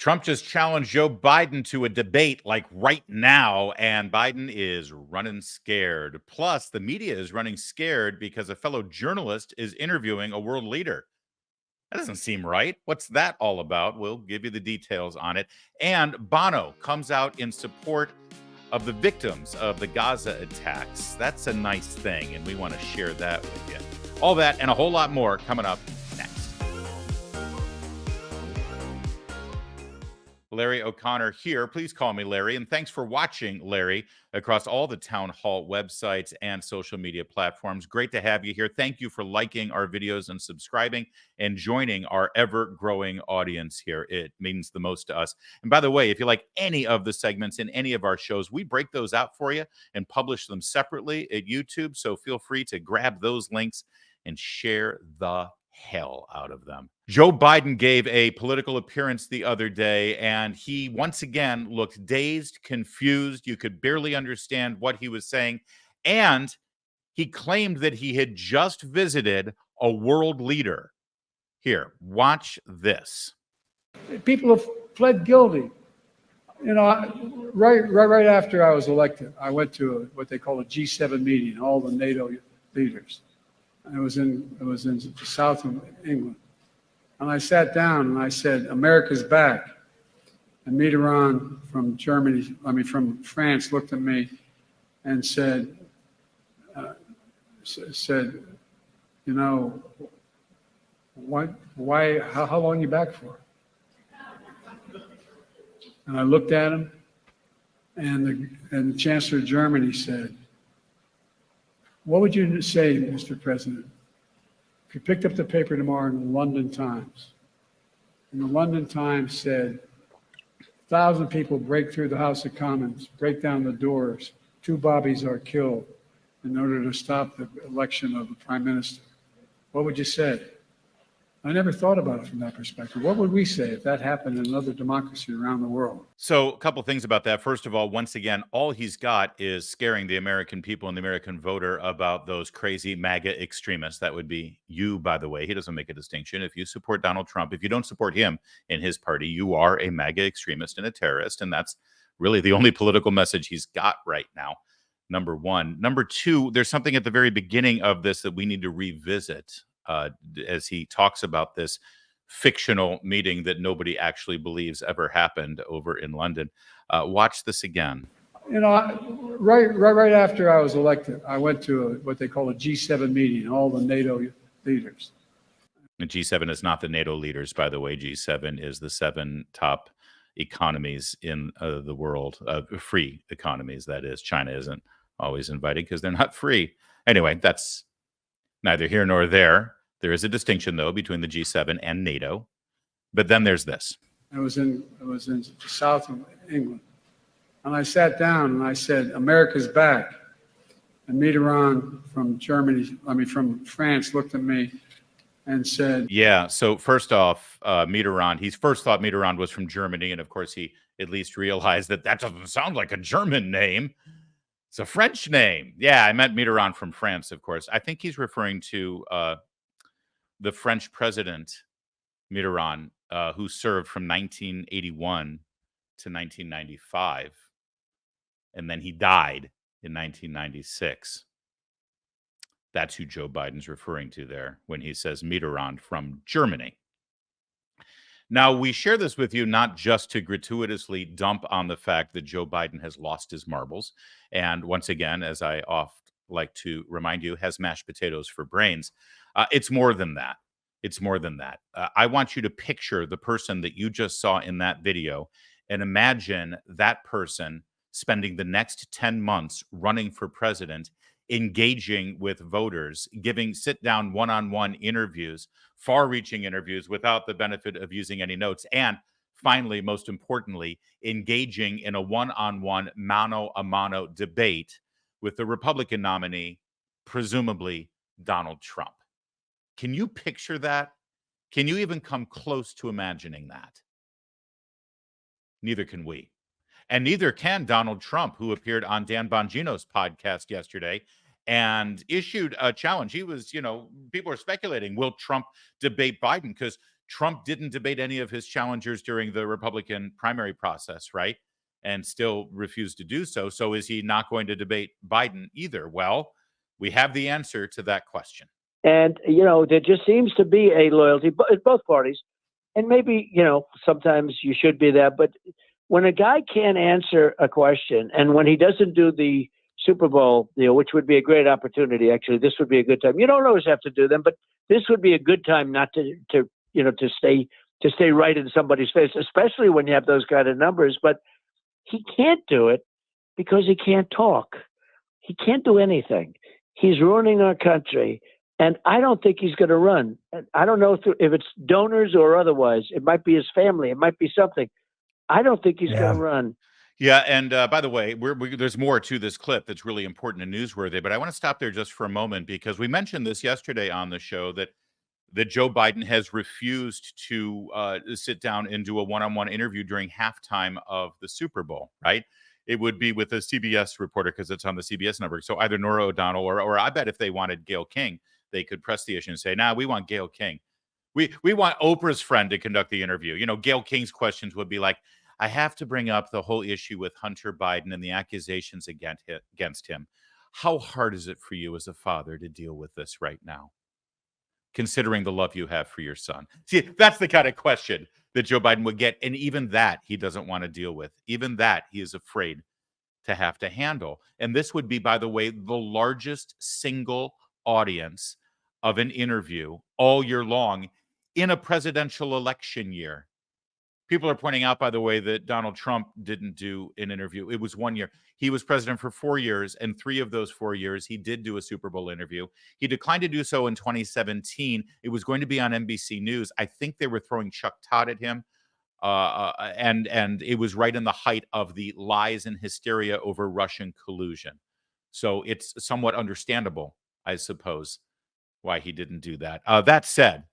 Trump just challenged Joe Biden to a debate like right now, and Biden is running scared. Plus, the media is running scared because a fellow journalist is interviewing a world leader. That doesn't seem right. What's that all about? We'll give you the details on it. And BONO comes out in support of the victims of the Gaza attacks. That's a nice thing, and we want to share that with you. All that and a whole lot more coming up next. Larry O'Connor here. Please call me Larry. And thanks for watching, Larry, across all the town hall websites and social media platforms. Great to have you here. Thank you for liking our videos and subscribing and joining our ever-growing audience here. It means the most to us. And by the way, if you like any of the segments in any of our shows, we break those out for you and publish them separately at YouTube. So feel free to grab those links and share the hell out of them. Joe Biden gave a political appearance the other day, and he once again looked dazed, confused. You could barely understand what he was saying. And he claimed that he had just visited a world leader. Here, watch this. People have pled guilty. You know, right after I was elected, I went to what they call a G7 meeting, all the NATO leaders. It was in the south of England. And I sat down and I said, America's back. And Mitterrand from France looked at me and said, you know, how long are you back for? And I looked at him, and the Chancellor of Germany said, what would you say, Mr. President, if you picked up the paper tomorrow in the London Times, and the London Times said, 1,000 people break through the House of Commons, break down the doors, 2 bobbies are killed in order to stop the election of the Prime Minister. What would you say? I never thought about it from that perspective. What would we say if that happened in another democracy around the world? So a couple things about that. First of all, once again, all he's got is scaring the American people and the American voter about those crazy MAGA extremists. That would be you, by the way. He doesn't make a distinction. If you support Donald Trump, if you don't support him and his party, you are a MAGA extremist and a terrorist. And that's really the only political message he's got right now. Number one. Number two, there's something at the very beginning of this that we need to revisit. As he talks about this fictional meeting that nobody actually believes ever happened over in London. Watch this again. You know, right after I was elected, I went to what they call a G7 meeting, all the NATO leaders. The G7 is not the NATO leaders, by the way. G7 is the 7 top economies in the world, free economies, that is. China isn't always invited because they're not free. Anyway, that's neither here nor there. There is a distinction, though, between the G7 and NATO. But then there's this. It was in the south of England. And I sat down and I said, America's back. And Mitterrand from France looked at me and said... Yeah, so first off, Mitterrand, he first thought Mitterrand was from Germany. And of course, he at least realized that doesn't sound like a German name. It's a French name. Yeah, I meant Mitterrand from France, of course. I think he's referring to the French president, Mitterrand, who served from 1981 to 1995. And then he died in 1996. That's who Joe Biden's referring to there when he says Mitterrand from Germany. Now, we share this with you not just to gratuitously dump on the fact that Joe Biden has lost his marbles. And once again, as I oft like to remind you, has mashed potatoes for brains. It's more than that. It's more than that. I want you to picture the person that you just saw in that video and imagine that person spending the next 10 months running for president, engaging with voters, giving sit-down one-on-one interviews, far-reaching interviews without the benefit of using any notes, and finally, most importantly, engaging in a one-on-one, mano-a-mano debate with the Republican nominee, presumably Donald Trump. Can you picture that? Can you even come close to imagining that? Neither can we. And neither can Donald Trump, who appeared on Dan Bongino's podcast yesterday and issued a challenge. He was, people are speculating, will Trump debate Biden? Because Trump didn't debate any of his challengers during the Republican primary process, right? And still refused to do so. So is he not going to debate Biden either? Well, we have the answer to that question. And, there just seems to be a loyalty at both parties. And maybe, sometimes you should be there. But when a guy can't answer a question, and when he doesn't do the Super Bowl deal, which would be a great opportunity, actually, this would be a good time. You don't always have to do them, but this would be a good time not to stay right in somebody's face, especially when you have those kind of numbers. But he can't do it because he can't talk. He can't do anything. He's ruining our country. And I don't think he's going to run. I don't know if it's donors or otherwise. It might be his family. It might be something. I don't think he's going to run. Yeah, and by the way, there's more to this clip that's really important and newsworthy, but I want to stop there just for a moment because we mentioned this yesterday on the show that Joe Biden has refused to sit down and do a one-on-one interview during halftime of the Super Bowl, right? It would be with a CBS reporter because it's on the CBS network. So either Norah O'Donnell or I bet if they wanted Gayle King, they could press the issue and say, "Nah, we want Gayle King. We want Oprah's friend to conduct the interview." Gayle King's questions would be like, "I have to bring up the whole issue with Hunter Biden and the accusations against him. How hard is it for you as a father to deal with this right now, considering the love you have for your son?" See, that's the kind of question that Joe Biden would get. And even that he doesn't want to deal with. Even that he is afraid to have to handle. And this would be, by the way, the largest single audience of an interview all year long in a presidential election year. People are pointing out, by the way, that Donald Trump didn't do an interview. It was 1 year. He was president for 4 years, and 3 of those 4 years, he did do a Super Bowl interview. He declined to do so in 2017. It was going to be on NBC News. I think they were throwing Chuck Todd at him, and it was right in the height of the lies and hysteria over Russian collusion. So it's somewhat understandable, I suppose, why he didn't do that. That said,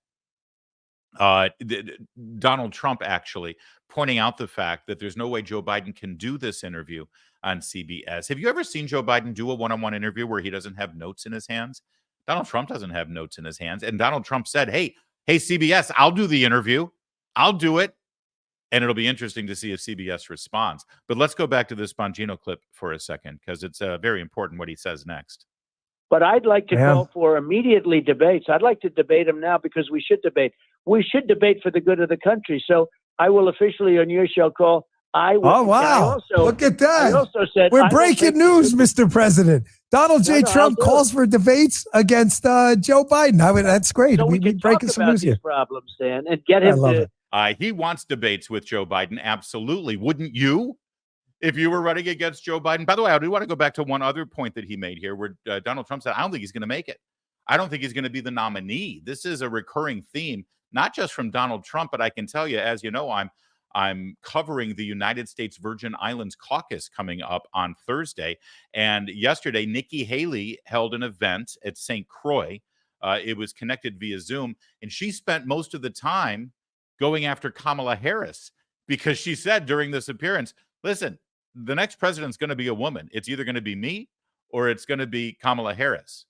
Donald Trump actually pointing out the fact that there's no way Joe Biden can do this interview on CBS. Have you ever seen Joe Biden do a one-on-one interview where he doesn't have notes in his hands? Donald Trump doesn't have notes in his hands. And Donald Trump said, hey, CBS, I'll do the interview. I'll do it. And it'll be interesting to see if CBS responds. But let's go back to this Bongino clip for a second, because it's very important what he says next. But I'd like to call for immediately debates. I'd like to debate him now because we should debate. We should debate for the good of the country. So I will officially on your show call. Oh, wow. Look at that. I also said, we're breaking news, Mr. President. Donald J. Trump calls for debates against Joe Biden. That's great. So we can breaking some news here. Problems, Dan, and get him to. He wants debates with Joe Biden. Absolutely. Wouldn't you? If you were running against Joe Biden. By the way, I do want to go back to one other point that he made here where Donald Trump said, I don't think he's going to make it. I don't think he's going to be the nominee. This is a recurring theme, not just from Donald Trump, but I can tell you, as you know, I'm covering the United States Virgin Islands caucus coming up on Thursday. And yesterday, Nikki Haley held an event at St. Croix. It was connected via Zoom. And she spent most of the time going after Kamala Harris because she said during this appearance, listen, the next president's going to be a woman. It's either going to be me or it's going to be Kamala Harris,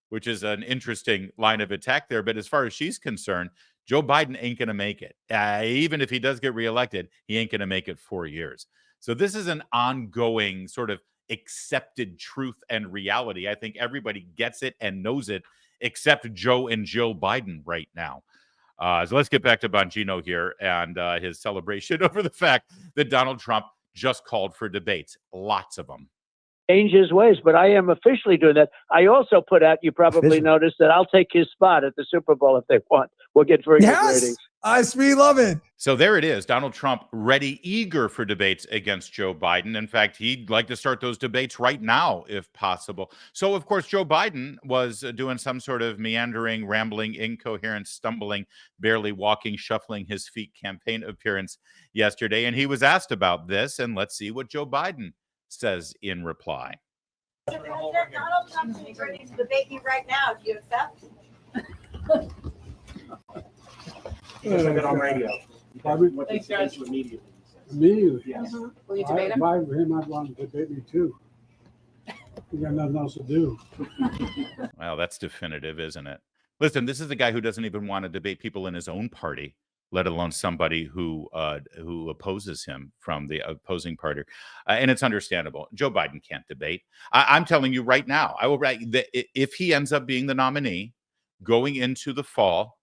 which is an interesting line of attack there. But as far as she's concerned, Joe Biden ain't going to make it. Even if he does get reelected, he ain't going to make it 4 years. So this is an ongoing sort of accepted truth and reality. I think everybody gets it and knows it, except Joe and Jill Biden right now. So let's get back to Bongino here and his celebration over the fact that Donald Trump just called for debates. Lots of them. Change his ways, but I am officially doing that. I also put out, you probably noticed, that I'll take his spot at the Super Bowl if they want. We'll get very good ratings. We love it. So there it is. Donald Trump ready, eager for debates against Joe Biden. In fact, he'd like to start those debates right now, if possible. So, of course, Joe Biden was doing some sort of meandering, rambling, incoherent, stumbling, barely walking, shuffling his feet campaign appearance yesterday. And he was asked about this. And let's see what Joe Biden says in reply. Mr. President, Donald Trump is ready to debate you right now. Do you accept? He doesn't get on radio. Thanks, guys. Immediately. Yes. Will you debate him? I'd want to debate me too. You got nothing else to do. Well, that's definitive, isn't it? Listen, this is the guy who doesn't even want to debate people in his own party. let alone somebody who opposes him from the opposing party. And it's understandable. Joe Biden can't debate. I'm telling you right now, I will write that if he ends up being the nominee going into the fall,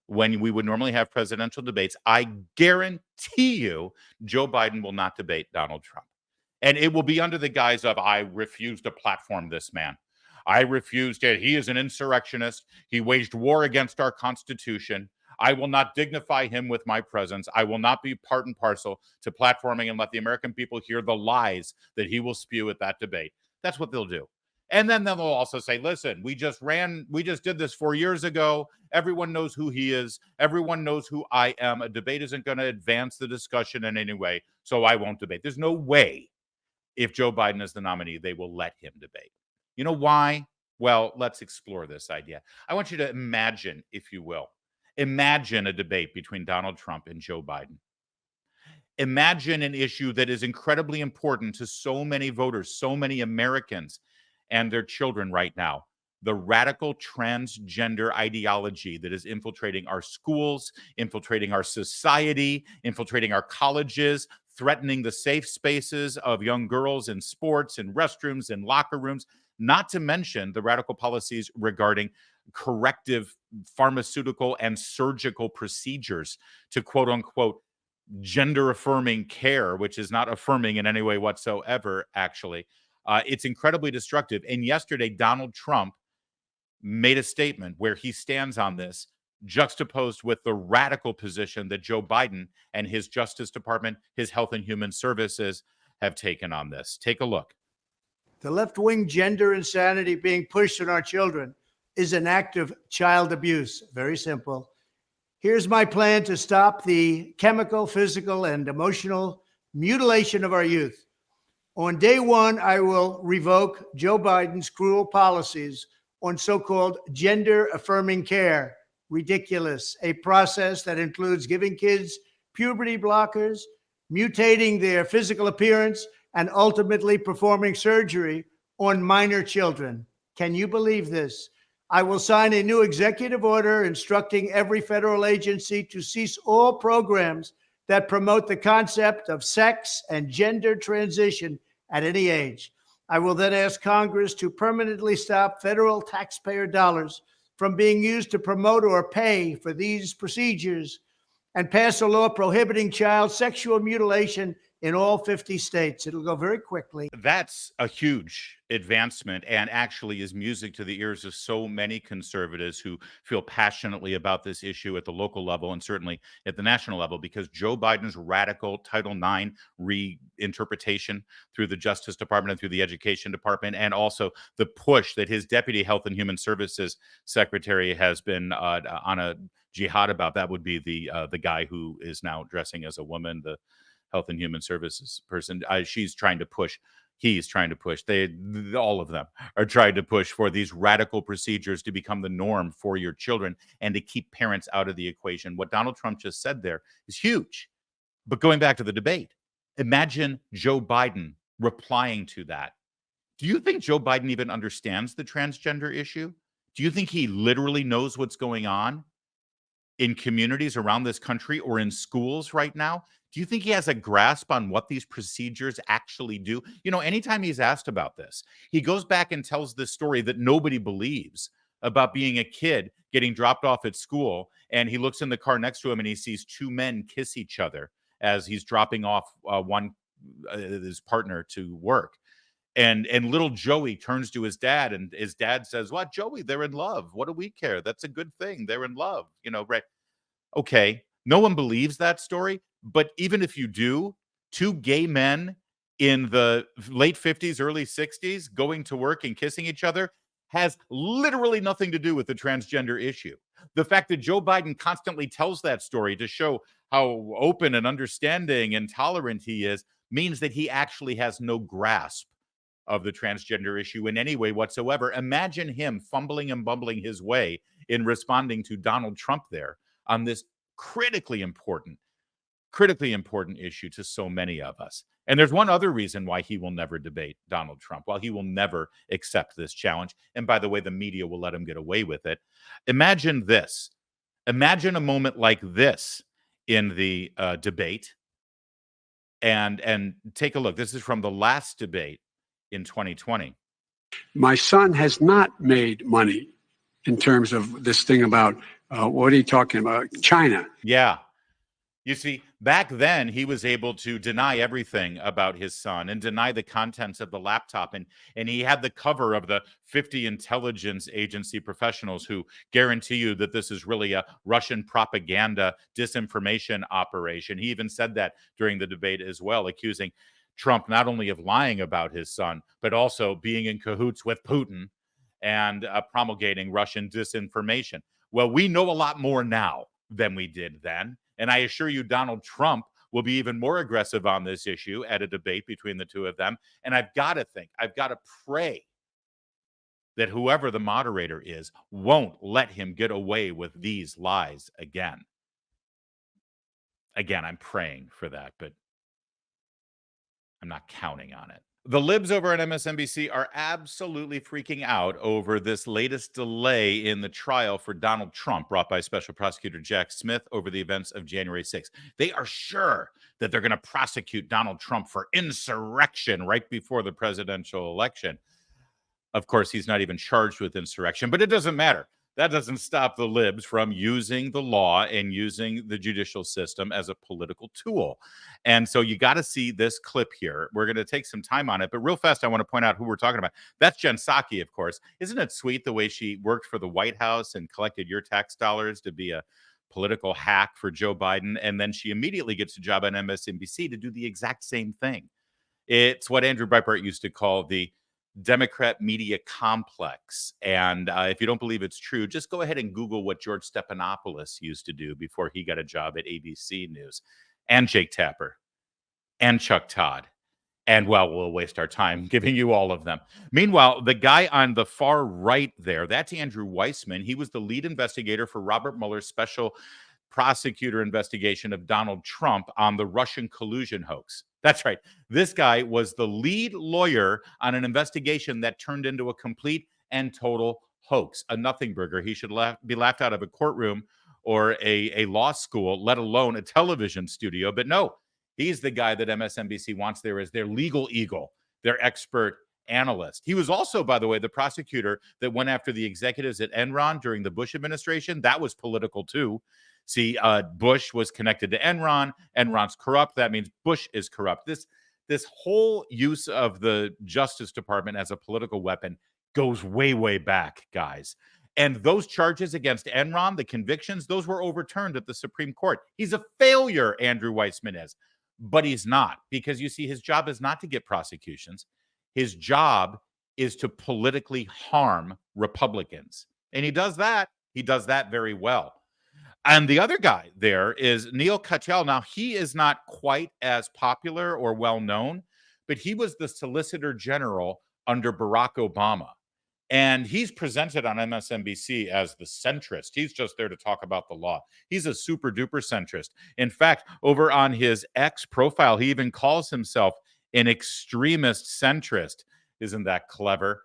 when we would normally have presidential debates, I guarantee you Joe Biden will not debate Donald Trump. And it will be under the guise of, I refuse to platform this man. I refuse to. He is an insurrectionist. He waged war against our Constitution. I will not dignify him with my presence. I will not be part and parcel to platforming and let the American people hear the lies that he will spew at that debate. That's what they'll do. And then they'll also say, listen, we just did this 4 years ago. Everyone knows who he is. Everyone knows who I am. A debate isn't going to advance the discussion in any way, so I won't debate. There's no way, if Joe Biden is the nominee, they will let him debate. You know why? Well, let's explore this idea. I want you to imagine, if you will, imagine a debate between Donald Trump and Joe Biden. Imagine an issue that is incredibly important to so many voters, so many Americans and their children right now. The radical transgender ideology that is infiltrating our schools, infiltrating our society, infiltrating our colleges, threatening the safe spaces of young girls in sports and restrooms and locker rooms, not to mention the radical policies regarding corrective pharmaceutical and surgical procedures to quote unquote gender affirming care, which is not affirming in any way whatsoever, actually. It's incredibly destructive. And yesterday, Donald Trump made a statement where he stands on this, juxtaposed with the radical position that Joe Biden and his Justice Department, his Health and Human Services have taken on this. Take a look. The left-wing gender insanity being pushed on our children is an act of child abuse. Very simple. Here's my plan to stop the chemical, physical, and emotional mutilation of our youth. On day one, I will revoke Joe Biden's cruel policies on so-called gender-affirming care. Ridiculous. A process that includes giving kids puberty blockers, mutating their physical appearance, and ultimately performing surgery on minor children. Can you believe this? I will sign a new executive order instructing every federal agency to cease all programs that promote the concept of sex and gender transition at any age. I will then ask Congress to permanently stop federal taxpayer dollars from being used to promote or pay for these procedures and pass a law prohibiting child sexual mutilation in all 50 states. It'll go very quickly. That's a huge advancement and actually is music to the ears of so many conservatives who feel passionately about this issue at the local level and certainly at the national level, because Joe Biden's radical Title IX reinterpretation through the Justice Department and through the Education Department, and also the push that his Deputy Health and Human Services Secretary has been on a jihad about. That would be the guy who is now dressing as a woman, the Health and Human Services person. He's trying to push, all of them are trying to push for these radical procedures to become the norm for your children and to keep parents out of the equation. What Donald Trump just said there is huge. But going back to the debate, imagine Joe Biden replying to that. Do you think Joe Biden even understands the transgender issue? Do you think he literally knows what's going on in communities around this country or in schools right now? Do you think he has a grasp on what these procedures actually do? You know, anytime he's asked about this, he goes back and tells this story that nobody believes about being a kid getting dropped off at school. And he looks in the car next to him and he sees two men kiss each other as he's dropping off his partner to work. And little Joey turns to his dad and his dad says, "What, Joey, they're in love. What do we care? That's a good thing. They're in love." You know, right? Okay. No one believes that story. But even if you do, two gay men in the late 50s, early 60s going to work and kissing each other has literally nothing to do with the transgender issue. The fact that Joe Biden constantly tells that story to show how open and understanding and tolerant he is means that he actually has no grasp of the transgender issue in any way whatsoever. Imagine him fumbling and bumbling his way in responding to Donald Trump there on this critically important issue to so many of us. And there's one other reason why he will never debate Donald Trump, why he will never accept this challenge. And by the way, the media will let him get away with it. Imagine this. Imagine a moment like this in the debate. And take a look. This is from the last debate in 2020. My son has not made money in terms of this thing about, what are you talking about? China. Yeah. You see, back then he was able to deny everything about his son and deny the contents of the laptop. And he had the cover of the 50 intelligence agency professionals who guarantee you that this is really a Russian propaganda disinformation operation. He even said that during the debate as well, accusing Trump not only of lying about his son, but also being in cahoots with Putin and promulgating Russian disinformation. Well, we know a lot more now than we did then. And I assure you, Donald Trump will be even more aggressive on this issue at a debate between the two of them. And I've got to pray that whoever the moderator is won't let him get away with these lies again. Again, I'm praying for that, but I'm not counting on it. The libs over at MSNBC are absolutely freaking out over this latest delay in the trial for Donald Trump brought by Special Prosecutor Jack Smith over the events of January 6th. They are sure that they're going to prosecute Donald Trump for insurrection right before the presidential election. Of course, he's not even charged with insurrection, but it doesn't matter. That doesn't stop the libs from using the law and using the judicial system as a political tool. And so you got to see this clip here. We're going to take some time on it, but real fast, I want to point out who we're talking about. That's Jen Psaki, of course. Isn't it sweet the way she worked for the White House and collected your tax dollars to be a political hack for Joe Biden? And then she immediately gets a job on MSNBC to do the exact same thing. It's what Andrew Breitbart used to call the Democrat media complex. And if you don't believe it's true, just go ahead and Google what George Stephanopoulos used to do before he got a job at ABC News, and Jake Tapper, and Chuck Todd. And, well, we'll waste our time giving you all of them. Meanwhile, the guy on the far right there, that's Andrew Weissman. He was the lead investigator for Robert Mueller's special prosecutor investigation of Donald Trump on the Russian collusion hoax. That's right. This guy was the lead lawyer on an investigation that turned into a complete and total hoax, a nothing burger. He should be laughed out of a courtroom or a law school, let alone a television studio. But no, he's the guy that MSNBC wants there as their legal eagle, their expert analyst. He was also, by the way, the prosecutor that went after the executives at Enron during the Bush administration. That was political too. See, Bush was connected to Enron. Enron's corrupt. That means Bush is corrupt. This whole use of the Justice Department as a political weapon goes way, way back, guys. And those charges against Enron, the convictions, those were overturned at the Supreme Court. He's a failure, Andrew Weissman is. But he's not, because you see, his job is not to get prosecutions. His job is to politically harm Republicans. And he does that. He does that very well. And the other guy there is Neil Katyal. Now, he is not quite as popular or well known, but he was the Solicitor General under Barack Obama. And he's presented on MSNBC as the centrist. He's just there to talk about the law. He's a super duper centrist. In fact, over on his X profile, he even calls himself an extremist centrist. Isn't that clever?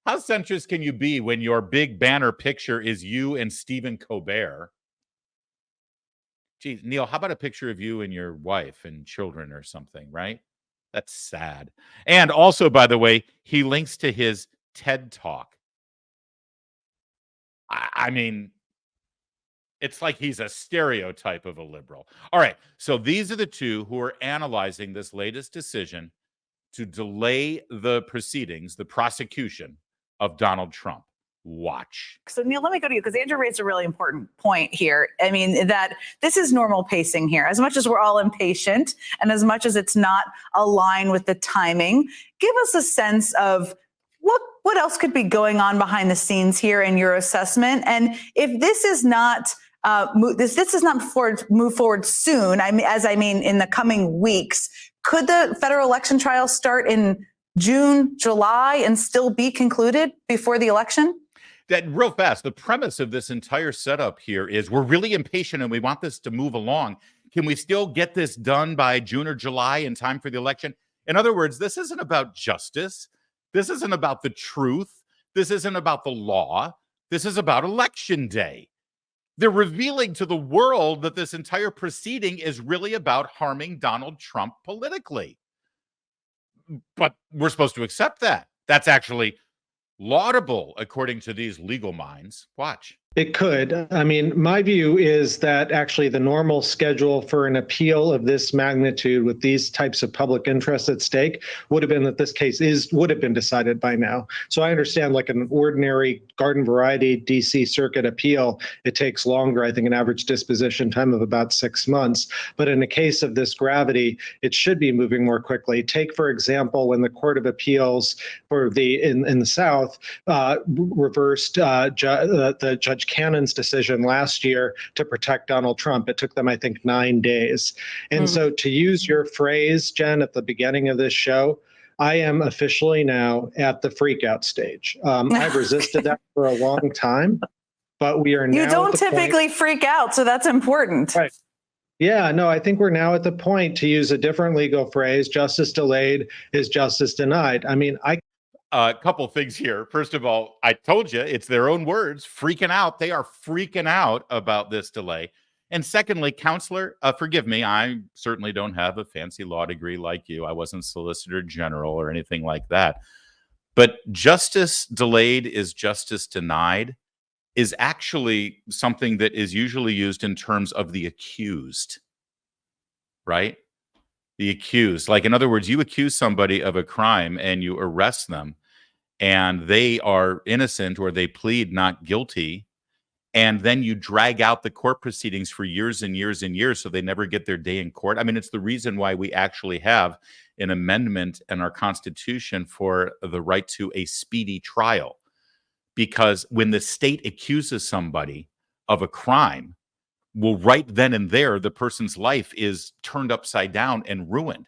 How centrist can you be when your big banner picture is you and Stephen Colbert? Geez, Neil, how about a picture of you and your wife and children or something, right? That's sad. And also, by the way, he links to his TED Talk. I mean, it's like he's a stereotype of a liberal. All right, so these are the two who are analyzing this latest decision to delay the proceedings, the prosecution of Donald Trump. Watch. So, Neil, let me go to you, because Andrew raised a really important point here. I mean, that this is normal pacing here. As much as we're all impatient and as much as it's not aligned with the timing, give us a sense of what else could be going on behind the scenes here in your assessment. And if this is not this is not move forward soon, I mean in the coming weeks, could the federal election trial start in June, July, and still be concluded before the election? That real fast, the premise of this entire setup here is we're really impatient and we want this to move along. Can we still get this done by June or July in time for the election? In other words, this isn't about justice. This isn't about the truth. This isn't about the law. This is about election day. They're revealing to the world that this entire proceeding is really about harming Donald Trump politically. But we're supposed to accept that. That's actually laudable according to these legal minds. Watch. It could. I mean, my view is that actually the normal schedule for an appeal of this magnitude with these types of public interests at stake would have been that this case would have been decided by now. So I understand like an ordinary garden variety DC circuit appeal, it takes longer, I think an average disposition time of about 6 months. But in a case of this gravity, it should be moving more quickly. Take, for example, when the Court of Appeals for in the South reversed the Judge Cannon's decision last year to protect Donald Trump. It took them, I think, 9 days. And so to use your phrase, Jen, at the beginning of this show, I am officially now at the freakout stage. I've resisted that for a long time, but we are now. You don't typically freak out, so that's important. Right. Yeah, no, I think we're now at the point, to use a different legal phrase, justice delayed is justice denied. I mean, A couple things here. First of all, I told you it's their own words, freaking out. They are freaking out about this delay. And secondly, counselor, forgive me, I certainly don't have a fancy law degree like you. I wasn't Solicitor General or anything like that. But justice delayed is justice denied is actually something that is usually used in terms of the accused, right? The accused. Like, in other words, you accuse somebody of a crime and you arrest them, and they are innocent or they plead not guilty, and then you drag out the court proceedings for years and years and years so they never get their day in court. I mean, it's the reason why we actually have an amendment in our Constitution for the right to a speedy trial. Because when the state accuses somebody of a crime, well, right then and there, the person's life is turned upside down and ruined.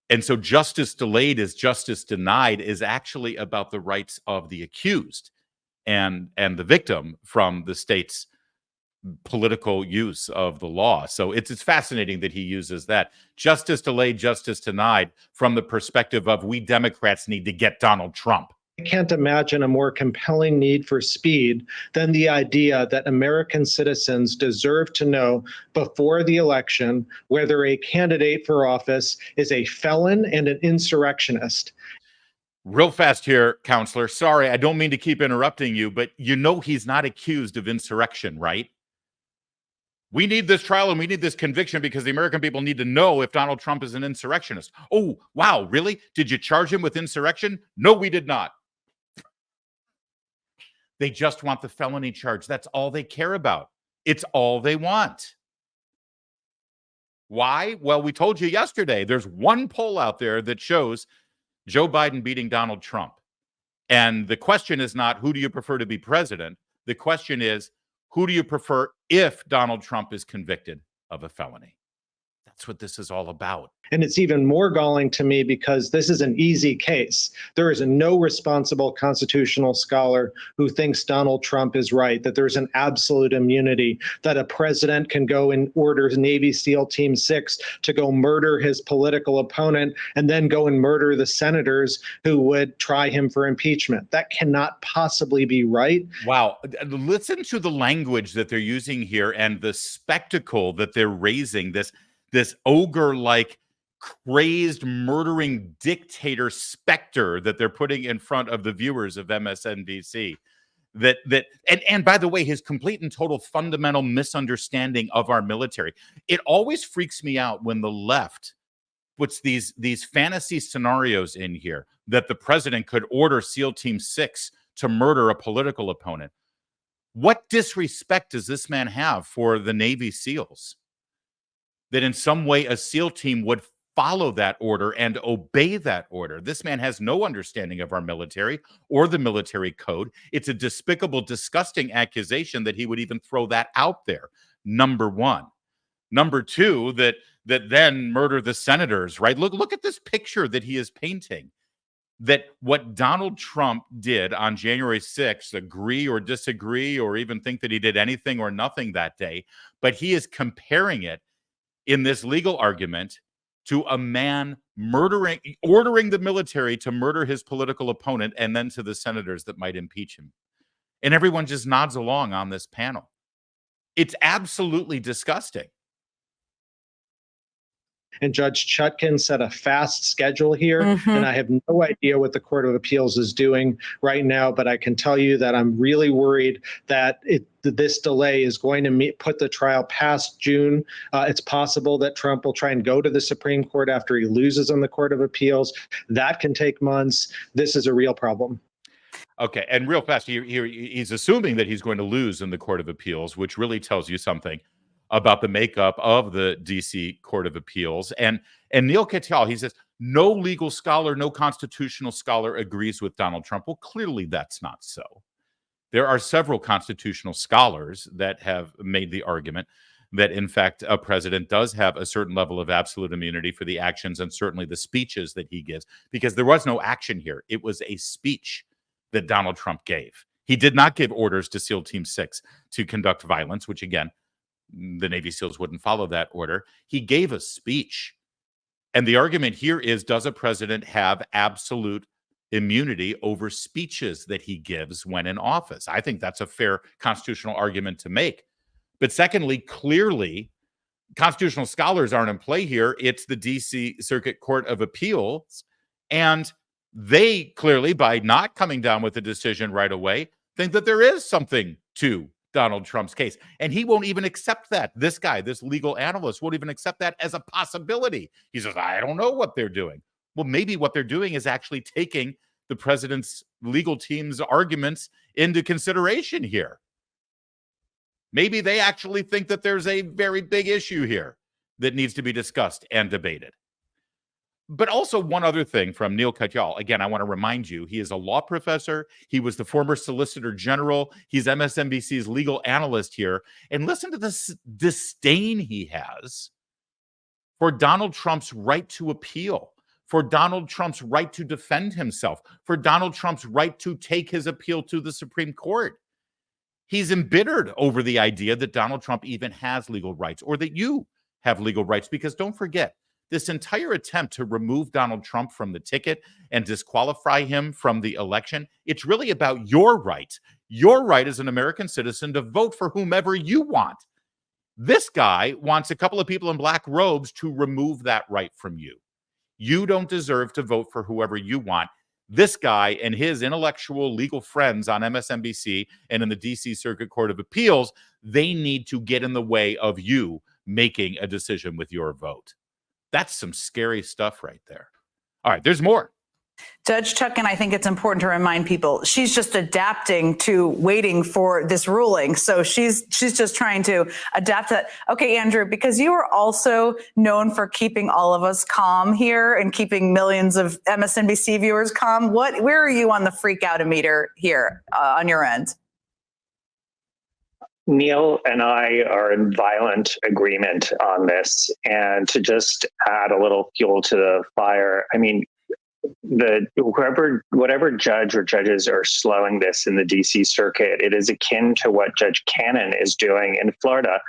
And so justice delayed is justice denied is actually about the rights of the accused and the victim from the state's political use of the law. So it's fascinating that he uses that. Justice delayed, justice denied from the perspective of we Democrats need to get Donald Trump. I can't imagine a more compelling need for speed than the idea that American citizens deserve to know before the election whether a candidate for office is a felon and an insurrectionist. Real fast here, counselor. Sorry, I don't mean to keep interrupting you, but you know he's not accused of insurrection, right? We need this trial and we need this conviction because the American people need to know if Donald Trump is an insurrectionist. Oh, wow, really? Did you charge him with insurrection? No, we did not. They just want the felony charge. That's all they care about. It's all they want. Why? Well, we told you yesterday, there's one poll out there that shows Joe Biden beating Donald Trump. And the question is not, who do you prefer to be president? The question is, who do you prefer if Donald Trump is convicted of a felony? That's what this is all about. And it's even more galling to me because this is an easy case. There is no responsible constitutional scholar who thinks Donald Trump is right, that there's an absolute immunity, that a president can go and order Navy SEAL Team 6 to go murder his political opponent and then go and murder the senators who would try him for impeachment. That cannot possibly be right. Wow. Listen to the language that they're using here and the spectacle that they're raising, this ogre-like, crazed, murdering dictator specter that they're putting in front of the viewers of MSNBC. And by the way, his complete and total fundamental misunderstanding of our military. It always freaks me out when the left puts these fantasy scenarios in here that the president could order SEAL Team 6 to murder a political opponent. What disrespect does this man have for the Navy SEALs? That in some way a SEAL team would follow that order and obey that order. This man has no understanding of our military or the military code. It's a despicable, disgusting accusation that he would even throw that out there. Number one. Number two, that then murder the senators, right? Look at this picture that he is painting. That what Donald Trump did on January 6th, agree or disagree or even think that he did anything or nothing that day, but he is comparing it in this legal argument to a man ordering the military to murder his political opponent and then to the senators that might impeach him. And everyone just nods along on this panel. It's absolutely disgusting. And Judge Chutkan set a fast schedule here, and I have no idea what the Court of Appeals is doing right now, but I can tell you that I'm really worried that this delay is going to put the trial past June. It's possible that Trump will try and go to the Supreme Court after he loses on the Court of Appeals. That can take months. This is a real problem. Okay, and real fast, he's assuming that he's going to lose in the Court of Appeals, which really tells you something about the makeup of the D.C. Court of Appeals. And Neil Katyal, he says, no legal scholar, no constitutional scholar agrees with Donald Trump. Well, clearly that's not so. There are several constitutional scholars that have made the argument that, in fact, a president does have a certain level of absolute immunity for the actions and certainly the speeches that he gives, because there was no action here. It was a speech that Donald Trump gave. He did not give orders to SEAL Team 6 to conduct violence, which, again, the Navy SEALs wouldn't follow that order. He gave a speech. And the argument here is, does a president have absolute immunity over speeches that he gives when in office? I think that's a fair constitutional argument to make. But secondly, clearly, constitutional scholars aren't in play here. It's the D.C. Circuit Court of Appeals. And they clearly, by not coming down with a decision right away, think that there is something to Donald Trump's case. And he won't even accept that. This guy, this legal analyst, won't even accept that as a possibility. He says, I don't know what they're doing. Well, maybe what they're doing is actually taking the president's legal team's arguments into consideration here. Maybe they actually think that there's a very big issue here that needs to be discussed and debated. But also one other thing from Neil Katyal. Again, I want to remind you, he is a law professor. He was the former Solicitor General. He's MSNBC's legal analyst here. And listen to this disdain he has for Donald Trump's right to appeal, for Donald Trump's right to defend himself, for Donald Trump's right to take his appeal to the Supreme Court. He's embittered over the idea that Donald Trump even has legal rights, or that you have legal rights, because don't forget, this entire attempt to remove Donald Trump from the ticket and disqualify him from the election, it's really about your right as an American citizen to vote for whomever you want. This guy wants a couple of people in black robes to remove that right from you. You don't deserve to vote for whoever you want. This guy and his intellectual legal friends on MSNBC and in the D.C. Circuit Court of Appeals, they need to get in the way of you making a decision with your vote. That's some scary stuff right there. All right, there's more. Judge Chutkan, I think it's important to remind people, she's just adapting to waiting for this ruling. So she's just trying to adapt that. Okay, Andrew, because you are also known for keeping all of us calm here and keeping millions of MSNBC viewers calm. Where are you on the freak out meter here on your end? Neil and I are in violent agreement on this. And to just add a little fuel to the fire, I mean, whatever judge or judges are slowing this in the DC circuit, it is akin to what Judge Cannon is doing in Florida.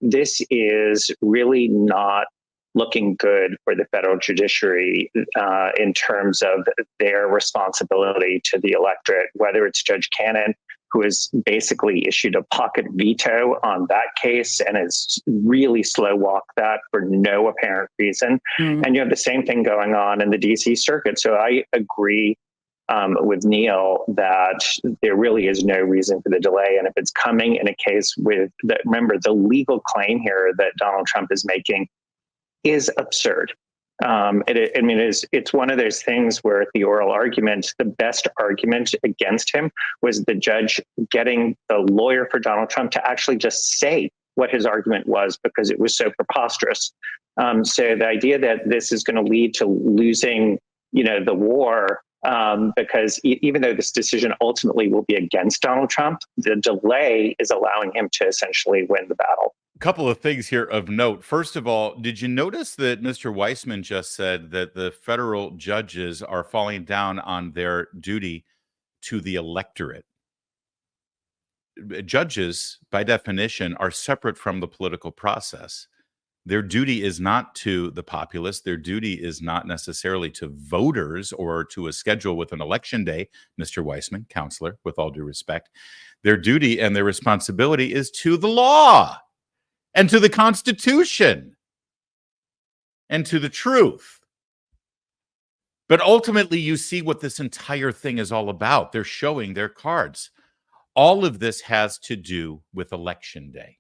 This is really not looking good for the federal judiciary in terms of their responsibility to the electorate, whether it's Judge Cannon, who has basically issued a pocket veto on that case and has really slow walked that for no apparent reason. And you have the same thing going on in the DC circuit. So I agree with Neil that there really is no reason for the delay. And if it's coming in a case with that, remember, the legal claim here that Donald Trump is making is absurd. It's one of those things where at the oral argument, the best argument against him was the judge getting the lawyer for Donald Trump to actually just say what his argument was, because it was so preposterous. So the idea that this is going to lead to losing, the war, because even though this decision ultimately will be against Donald Trump, the delay is allowing him to essentially win the battle. A couple of things here of note. First of all, did you notice that Mr. Weissman just said that the federal judges are falling down on their duty to the electorate? Judges, by definition, are separate from the political process. Their duty is not to the populace. Their duty is not necessarily to voters or to a schedule with an election day, Mr. Weissman, counselor, with all due respect. Their duty and their responsibility is to the law and to the Constitution and to the truth. But ultimately, you see what this entire thing is all about. They're showing their cards. All of this has to do with Election Day.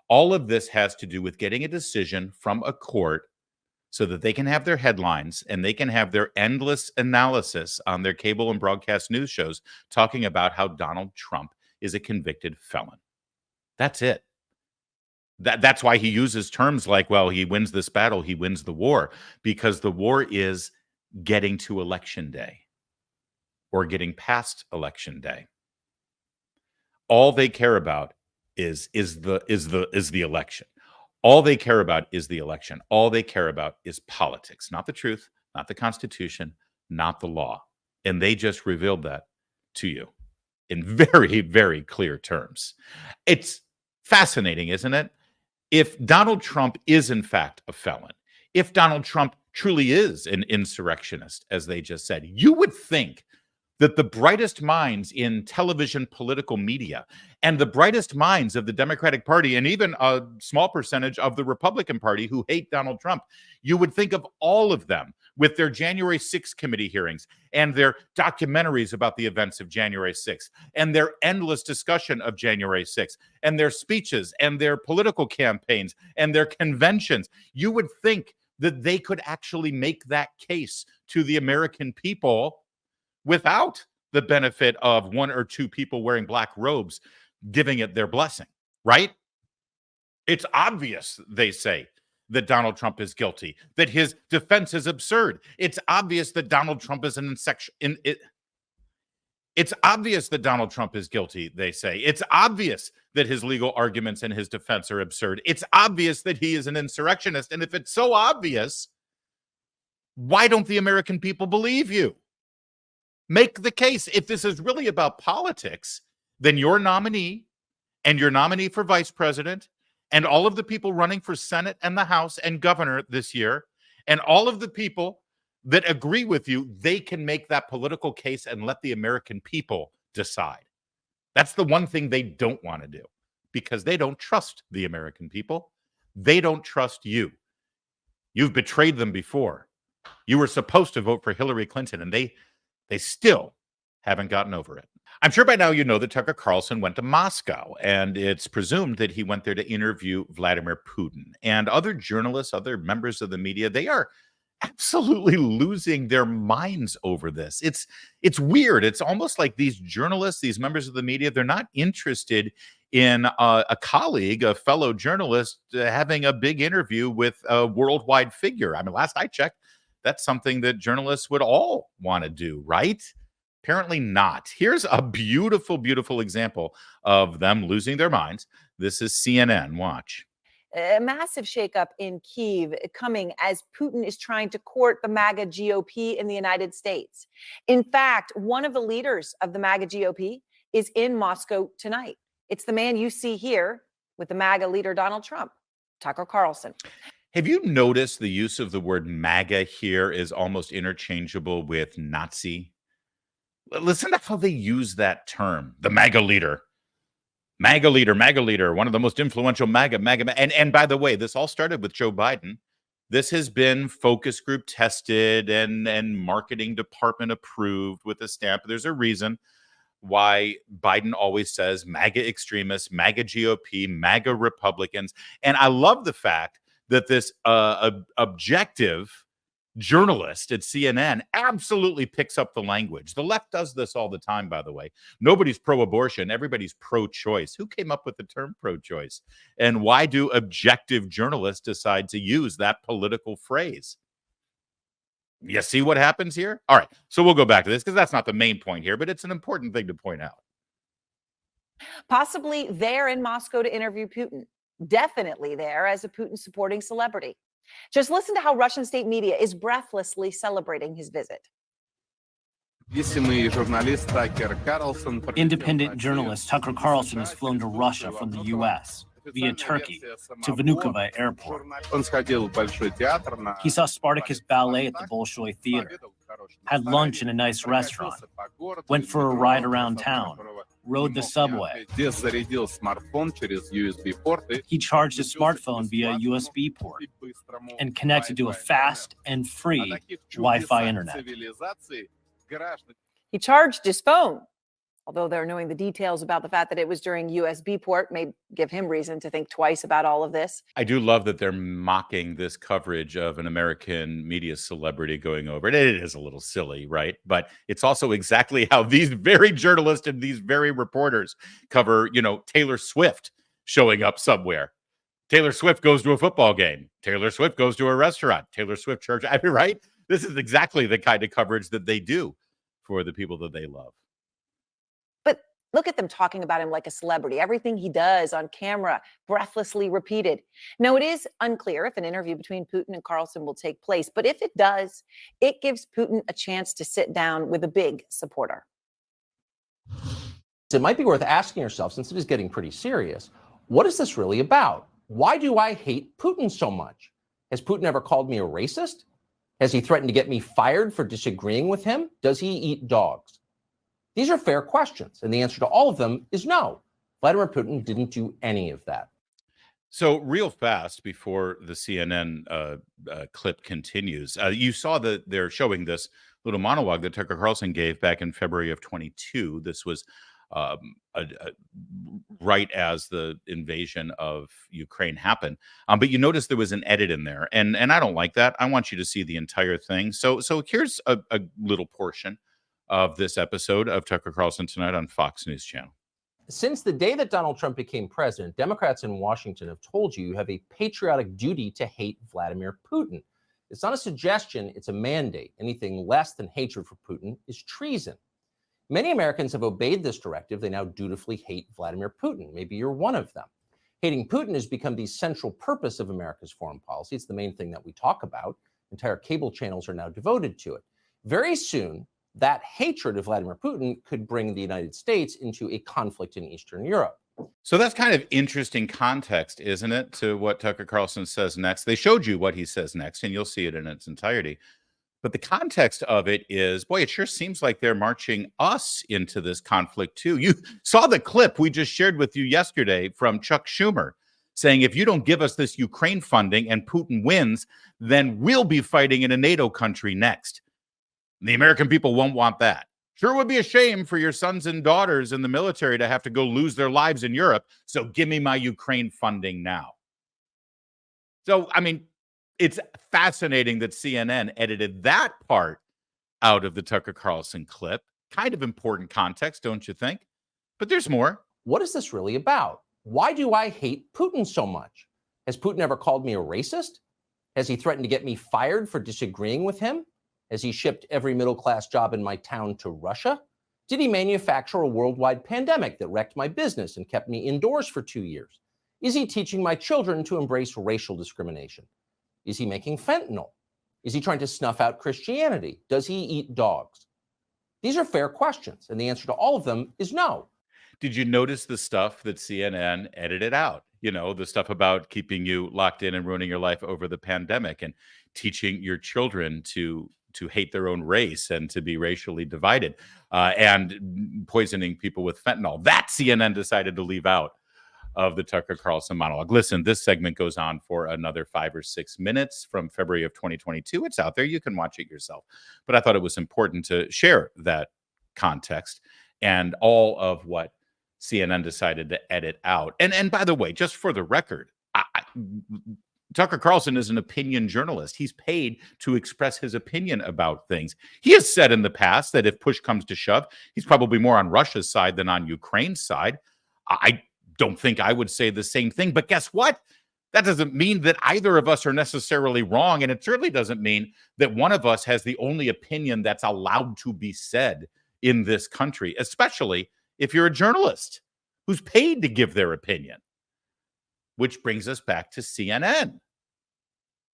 All of this has to do with getting a decision from a court so that they can have their headlines and they can have their endless analysis on their cable and broadcast news shows talking about how Donald Trump is a convicted felon. That's it. That's why he uses terms like, well, he wins this battle, he wins the war, because the war is getting to Election Day or getting past Election Day. All they care about is the election. All they care about is the election. All they care about is politics, not the truth, not the Constitution, not the law. And they just revealed that to you in very, very clear terms. It's fascinating, isn't it? If Donald Trump is in fact a felon, if Donald Trump truly is an insurrectionist, as they just said, you would think that the brightest minds in television political media and the brightest minds of the Democratic Party and even a small percentage of the Republican Party who hate Donald Trump, you would think of all of them with their January 6th committee hearings and their documentaries about the events of January 6th and their endless discussion of January 6th and their speeches and their political campaigns and their conventions. You would think that they could actually make that case to the American people without the benefit of one or two people wearing black robes giving it their blessing, right? It's obvious, they say, that Donald Trump is guilty, that his defense is absurd. It's obvious that Donald Trump is It's obvious that Donald Trump is guilty, they say. It's obvious that his legal arguments and his defense are absurd. It's obvious that he is an insurrectionist. And if it's so obvious, why don't the American people believe you? Make the case. If this is really about politics, then your nominee and your nominee for vice president and all of the people running for Senate and the House and governor this year and all of the people that agree with you, they can make that political case and let the American people decide. That's the one thing they don't want to do because they don't trust the American people. They don't trust you. You've betrayed them before. You were supposed to vote for Hillary Clinton, and they still haven't gotten over it. I'm sure by now you know that Tucker Carlson went to Moscow, and it's presumed that he went there to interview Vladimir Putin. And other journalists, other members of the media, they are absolutely losing their minds over this. It's weird. It's almost like these journalists, these members of the media, they're not interested in a colleague, a fellow journalist, having a big interview with a worldwide figure. I mean, last I checked, that's something that journalists would all want to do, right? Apparently not. Here's a beautiful, beautiful example of them losing their minds. This is CNN. Watch. A massive shakeup in Kyiv coming as Putin is trying to court the MAGA GOP in the United States. In fact, one of the leaders of the MAGA GOP is in Moscow tonight. It's the man you see here with the MAGA leader, Donald Trump, Tucker Carlson. Have you noticed the use of the word MAGA here is almost interchangeable with Nazi? Listen to how they use that term, the MAGA leader. MAGA leader, one of the most influential MAGA. And by the way, this all started with Joe Biden. This has been focus group tested and marketing department approved with a stamp. There's a reason why Biden always says MAGA extremists, MAGA GOP, MAGA Republicans. And I love the fact that this objective journalist at CNN absolutely picks up the language. The left does this all the time, by the way. Nobody's pro-abortion. Everybody's pro-choice. Who came up with the term pro-choice? And why do objective journalists decide to use that political phrase? You see what happens here? All right. So we'll go back to this because that's not the main point here, but it's an important thing to point out. Possibly there in Moscow to interview Putin. Definitely there as a Putin supporting celebrity. Just listen to how Russian state media is breathlessly celebrating his visit. Independent journalist Tucker Carlson has flown to Russia from the U.S. via Turkey to Vnukovo Airport. He saw Spartacus Ballet at the Bolshoi Theater, had lunch in a nice restaurant, went for a ride around town, rode the subway. He charged his smartphone via USB port and connected to a fast and free Wi-Fi internet. He charged his phone, although they're knowing the details about the fact that it was during USB port may give him reason to think twice about all of this. I do love that they're mocking this coverage of an American media celebrity going over it. It is a little silly, right? But it's also exactly how these very journalists and these very reporters cover, Taylor Swift showing up somewhere. Taylor Swift goes to a football game. Taylor Swift goes to a restaurant. Taylor Swift church. I mean, right? This is exactly the kind of coverage that they do for the people that they love. But look at them talking about him like a celebrity. Everything he does on camera, breathlessly repeated. Now, it is unclear if an interview between Putin and Carlson will take place, but if it does, it gives Putin a chance to sit down with a big supporter. It might be worth asking yourself, since it is getting pretty serious, what is this really about? Why do I hate Putin so much? Has Putin ever called me a racist? Has he threatened to get me fired for disagreeing with him? Does he eat dogs? These are fair questions, and the answer to all of them is no. Vladimir Putin didn't do any of that. So real fast before the CNN clip continues, you saw that they're showing this little monologue that Tucker Carlson gave back in February of 22. This was right as the invasion of Ukraine happened. But you notice there was an edit in there, and I don't like that. I want you to see the entire thing. So here's a little portion of this episode of Tucker Carlson Tonight on Fox News Channel. Since the day that Donald Trump became president, Democrats in Washington have told you have a patriotic duty to hate Vladimir Putin. It's not a suggestion, it's a mandate. Anything less than hatred for Putin is treason. Many Americans have obeyed this directive. They now dutifully hate Vladimir Putin. Maybe you're one of them. Hating Putin has become the central purpose of America's foreign policy. It's the main thing that we talk about. Entire cable channels are now devoted to it. Very soon, that hatred of Vladimir Putin could bring the United States into a conflict in Eastern Europe. So that's kind of interesting context, isn't it, to what Tucker Carlson says next? They showed you what he says next, and you'll see it in its entirety. But the context of it is, boy, it sure seems like they're marching us into this conflict too. You saw the clip we just shared with you yesterday from Chuck Schumer saying, if you don't give us this Ukraine funding and Putin wins, then we'll be fighting in a NATO country next. The American people won't want that. Sure would be a shame for your sons and daughters in the military to have to go lose their lives in Europe. So give me my Ukraine funding now. So, I mean, it's fascinating that CNN edited that part out of the Tucker Carlson clip. Kind of important context, don't you think? But there's more. What is this really about? Why do I hate Putin so much? Has Putin ever called me a racist? Has he threatened to get me fired for disagreeing with him? Has he shipped every middle-class job in my town to Russia? Did he manufacture a worldwide pandemic that wrecked my business and kept me indoors for 2 years? Is he teaching my children to embrace racial discrimination? Is he making fentanyl? Is he trying to snuff out Christianity? Does he eat dogs? These are fair questions, and the answer to all of them is no. Did you notice the stuff that CNN edited out? You know, the stuff about keeping you locked in and ruining your life over the pandemic and teaching your children to hate their own race and to be racially divided and poisoning people with fentanyl. That CNN decided to leave out of the Tucker Carlson monologue. Listen, this segment goes on for another 5 or 6 minutes from February of 2022. It's out there. You can watch it yourself. But I thought it was important to share that context and all of what CNN decided to edit out. And by the way, just for the record, Tucker Carlson is an opinion journalist. He's paid to express his opinion about things. He has said in the past that if push comes to shove, he's probably more on Russia's side than on Ukraine's side. I don't think I would say the same thing, but guess what? That doesn't mean that either of us are necessarily wrong, and it certainly doesn't mean that one of us has the only opinion that's allowed to be said in this country, especially if you're a journalist who's paid to give their opinion. Which brings us back to CNN,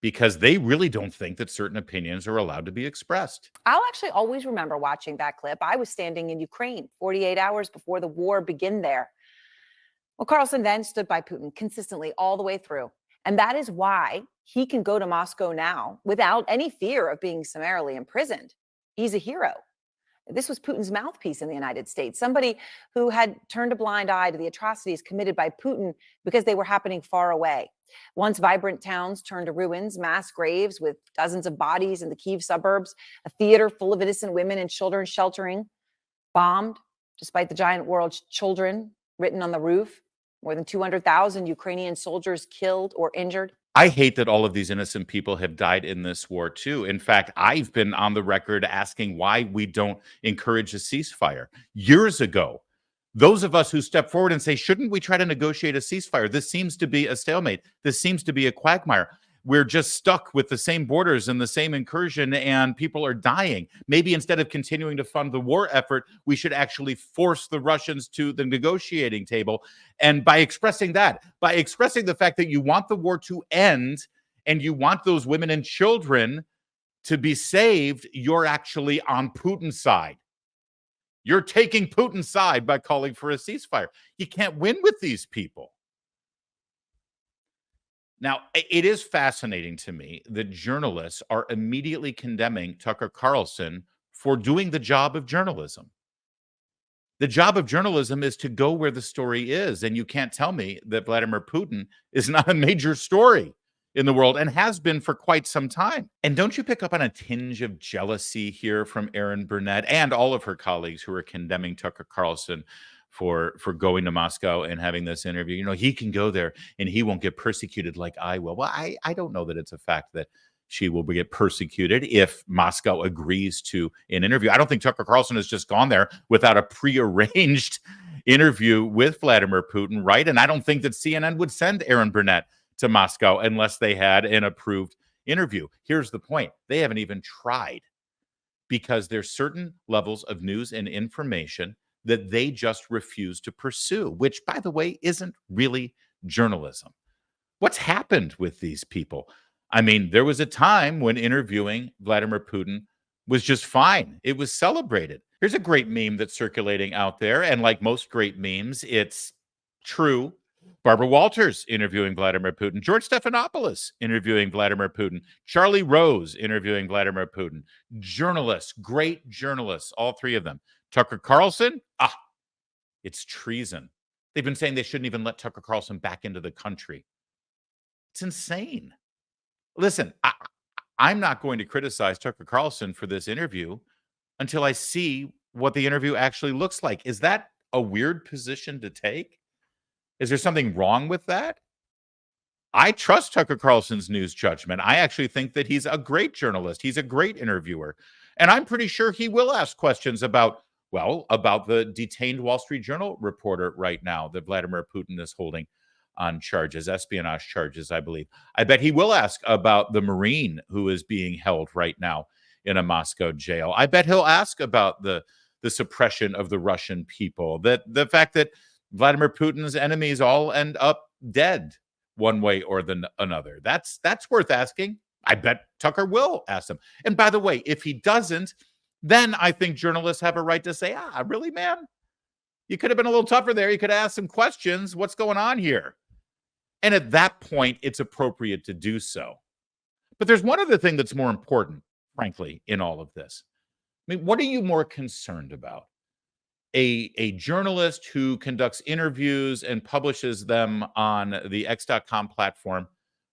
because they really don't think that certain opinions are allowed to be expressed. I'll actually always remember watching that clip. I was standing in Ukraine 48 hours before the war began there. Well, Carlson then stood by Putin consistently all the way through. And that is why he can go to Moscow now without any fear of being summarily imprisoned. He's a hero. This was Putin's mouthpiece in the United States, somebody who had turned a blind eye to the atrocities committed by Putin because they were happening far away. Once vibrant towns turned to ruins, mass graves with dozens of bodies in the Kyiv suburbs, a theater full of innocent women and children sheltering, bombed, despite the giant world children written on the roof. More than 200,000 Ukrainian soldiers killed or injured. I hate that all of these innocent people have died in this war, too. In fact, I've been on the record asking why we don't encourage a ceasefire. Years ago, those of us who step forward and say, shouldn't we try to negotiate a ceasefire? This seems to be a stalemate. This seems to be a quagmire. We're just stuck with the same borders and the same incursion, and people are dying. Maybe instead of continuing to fund the war effort, we should actually force the Russians to the negotiating table. And by expressing that, by expressing the fact that you want the war to end and you want those women and children to be saved, you're actually on Putin's side. You're taking Putin's side by calling for a ceasefire. You can't win with these people. Now, it is fascinating to me that journalists are immediately condemning Tucker Carlson for doing the job of journalism. The job of journalism is to go where the story is, and you can't tell me that Vladimir Putin is not a major story in the world and has been for quite some time. And don't you pick up on a tinge of jealousy here from Erin Burnett and all of her colleagues who are condemning Tucker Carlson for going to Moscow and having this interview? You know, he can go there and he won't get persecuted like I will. Well, I don't know that it's a fact that she will get persecuted if Moscow agrees to an interview. I don't think Tucker Carlson has just gone there without a prearranged interview with Vladimir Putin, right? And I don't think that CNN would send Erin Burnett to Moscow unless they had an approved interview. Here's the point. They haven't even tried because there's certain levels of news and information that they just refuse to pursue, which, by the way, isn't really journalism. What's happened with these people? I mean, there was a time when interviewing Vladimir Putin was just fine. It was celebrated. Here's a great meme that's circulating out there, and like most great memes, it's true. Barbara Walters interviewing Vladimir Putin, George Stephanopoulos interviewing Vladimir Putin, Charlie Rose interviewing Vladimir Putin, journalists, great journalists, all three of them. Tucker Carlson, it's treason. They've been saying they shouldn't even let Tucker Carlson back into the country. It's insane. Listen, I'm not going to criticize Tucker Carlson for this interview until I see what the interview actually looks like. Is that a weird position to take? Is there something wrong with that? I trust Tucker Carlson's news judgment. I actually think that he's a great journalist. He's a great interviewer. And I'm pretty sure he will ask questions about the detained Wall Street Journal reporter right now that Vladimir Putin is holding on charges, espionage charges, I believe. I bet he will ask about the Marine who is being held right now in a Moscow jail. I bet he'll ask about the suppression of the Russian people, that the fact that Vladimir Putin's enemies all end up dead one way or another. That's worth asking. I bet Tucker will ask them. And by the way, if he doesn't, then I think journalists have a right to say, really, man? You could have been a little tougher there. You could have asked some questions. What's going on here? And at that point, it's appropriate to do so. But there's one other thing that's more important, frankly, in all of this. I mean, what are you more concerned about? A journalist who conducts interviews and publishes them on the X.com platform,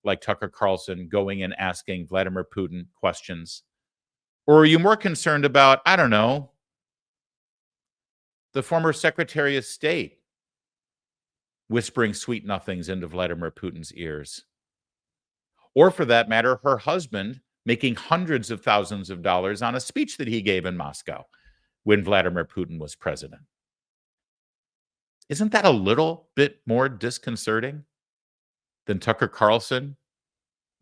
like Tucker Carlson, going and asking Vladimir Putin questions? Or are you more concerned about, I don't know, the former Secretary of State whispering sweet nothings into Vladimir Putin's ears? Or for that matter, her husband making hundreds of thousands of dollars on a speech that he gave in Moscow when Vladimir Putin was president? Isn't that a little bit more disconcerting than Tucker Carlson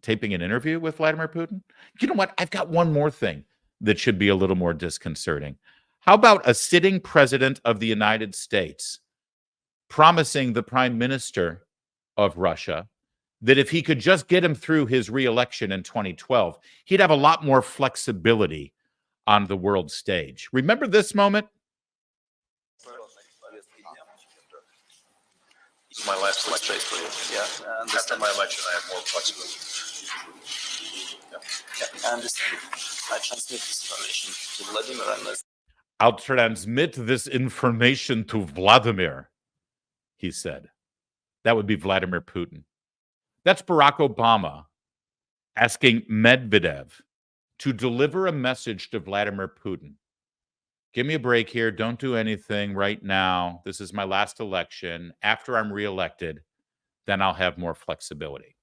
taping an interview with Vladimir Putin? You know what? I've got one more thing that should be a little more disconcerting. How about a sitting president of the United States promising the prime minister of Russia that if he could just get him through his re-election in 2012, he'd have a lot more flexibility on the world stage? Remember this moment? It's my last election. Yeah. After my election, I have more flexibility. Yeah. I understand. I transmit this information to Vladimir and I'll transmit this information to Vladimir, he said. That would be Vladimir Putin. That's Barack Obama asking Medvedev to deliver a message to Vladimir Putin. Give me a break here. Don't do anything right now. This is my last election. After I'm reelected, then I'll have more flexibility.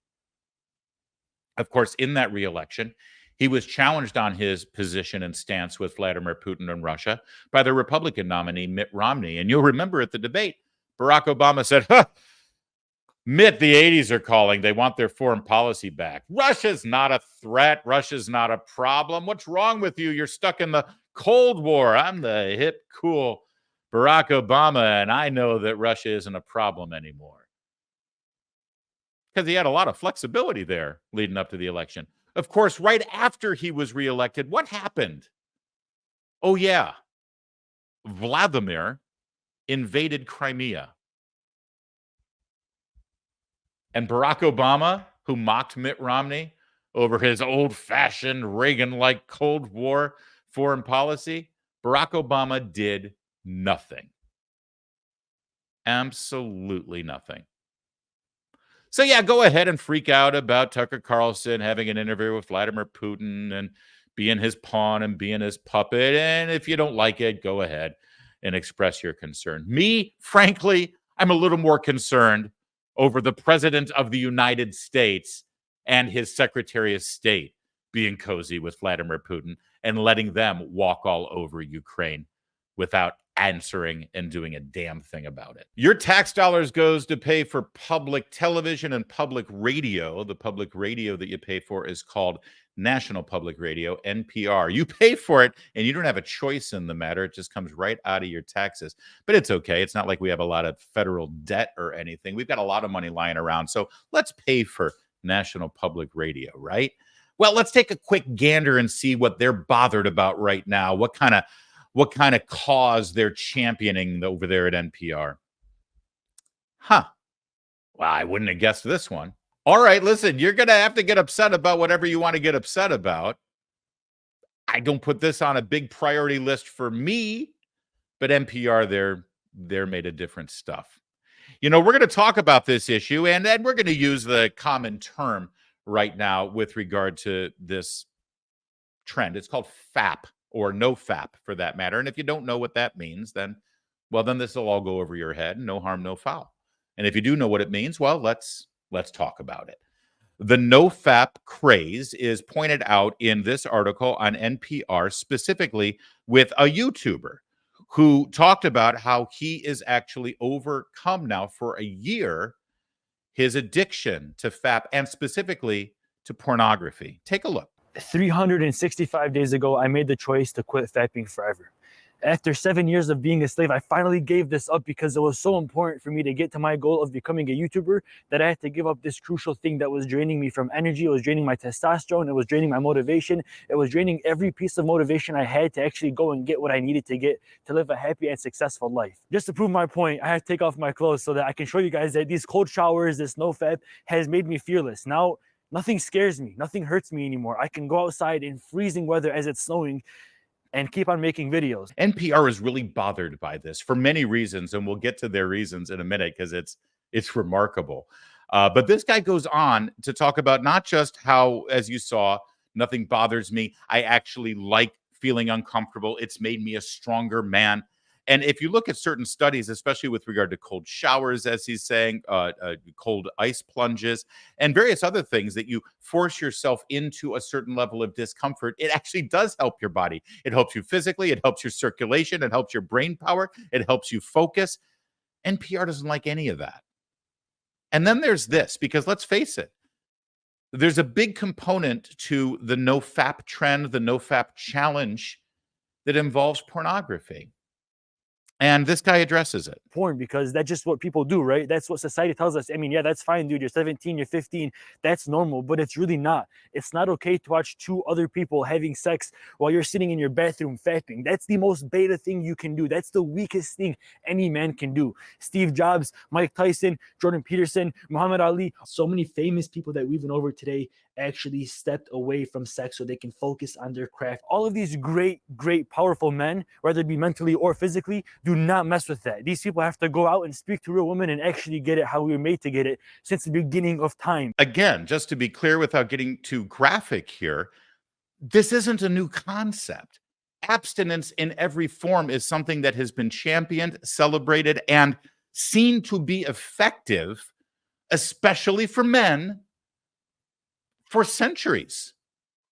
Of course, in that reelection, he was challenged on his position and stance with Vladimir Putin and Russia by the Republican nominee, Mitt Romney. And you'll remember at the debate, Barack Obama said, Mitt, the 80s are calling. They want their foreign policy back. Russia's not a threat. Russia's not a problem. What's wrong with you? You're stuck in the Cold War. I'm the hip, cool Barack Obama, and I know that Russia isn't a problem anymore. Because he had a lot of flexibility there leading up to the election. Of course, right after he was reelected, what happened? Oh, yeah. Vladimir invaded Crimea. And Barack Obama, who mocked Mitt Romney over his old-fashioned Reagan-like Cold War foreign policy, Barack Obama did nothing. Absolutely nothing. So, yeah, go ahead and freak out about Tucker Carlson having an interview with Vladimir Putin and being his pawn and being his puppet. And if you don't like it, go ahead and express your concern. Me, frankly, I'm a little more concerned over the President of the United States and his Secretary of State being cozy with Vladimir Putin and letting them walk all over Ukraine without answering and doing a damn thing about it. Your tax dollars goes to pay for public television and public radio. The public radio that you pay for is called National Public Radio, NPR. You pay for it and you don't have a choice in the matter. It just comes right out of your taxes. But it's okay. It's not like we have a lot of federal debt or anything. We've got a lot of money lying around. So let's pay for National Public Radio, right? Well, let's take a quick gander and see what they're bothered about right now. What kind of cause they're championing over there at NPR. Well, I wouldn't have guessed this one. All right, listen, you're going to have to get upset about whatever you want to get upset about. I don't put this on a big priority list for me, but NPR, they're made of different stuff. You know, we're going to talk about this issue, and we're going to use the common term right now with regard to this trend. It's called FAP, or NoFap for that matter. And if you don't know what that means, then this will all go over your head. No harm, no foul. And if you do know what it means, well, let's talk about it. The NoFap craze is pointed out in this article on NPR, specifically with a YouTuber who talked about how he is actually overcome now for a year his addiction to FAP and specifically to pornography. Take a look. 365 days ago, I made the choice to quit fapping forever. After 7 years of being a slave, I finally gave this up because it was so important for me to get to my goal of becoming a YouTuber that I had to give up this crucial thing that was draining me from energy. It was draining my testosterone. It was draining my motivation. It was draining every piece of motivation I had to actually go and get what I needed to get to live a happy and successful life. Just to prove my point, I had to take off my clothes so that I can show you guys that these cold showers, this NoFap has made me fearless. Now, nothing scares me. Nothing hurts me anymore. I can go outside in freezing weather as it's snowing and keep on making videos. NPR is really bothered by this for many reasons, and we'll get to their reasons in a minute because it's remarkable. But this guy goes on to talk about not just how, as you saw, nothing bothers me. I actually like feeling uncomfortable. It's made me a stronger man. And if you look at certain studies, especially with regard to cold showers, as he's saying, cold ice plunges, and various other things that you force yourself into a certain level of discomfort, it actually does help your body. It helps you physically. It helps your circulation. It helps your brain power. It helps you focus. NPR doesn't like any of that. And then there's this, because let's face it, there's a big component to the NoFap trend, the NoFap challenge that involves pornography. And this guy addresses it. Porn, because that's just what people do, right? That's what society tells us. I mean, yeah, that's fine, dude. You're 17, you're 15. That's normal, but it's really not. It's not okay to watch two other people having sex while you're sitting in your bathroom fapping. That's the most beta thing you can do. That's the weakest thing any man can do. Steve Jobs, Mike Tyson, Jordan Peterson, Muhammad Ali, so many famous people that we've been over today actually stepped away from sex so they can focus on their craft. All of these great, powerful men, whether it be mentally or physically, do not mess with that. These people have to go out and speak to real women and actually get it how we were made to get it since the beginning of time. Again, just to be clear without getting too graphic here, this isn't a new concept. Abstinence in every form is something that has been championed, celebrated, and seen to be effective, especially for men, for centuries,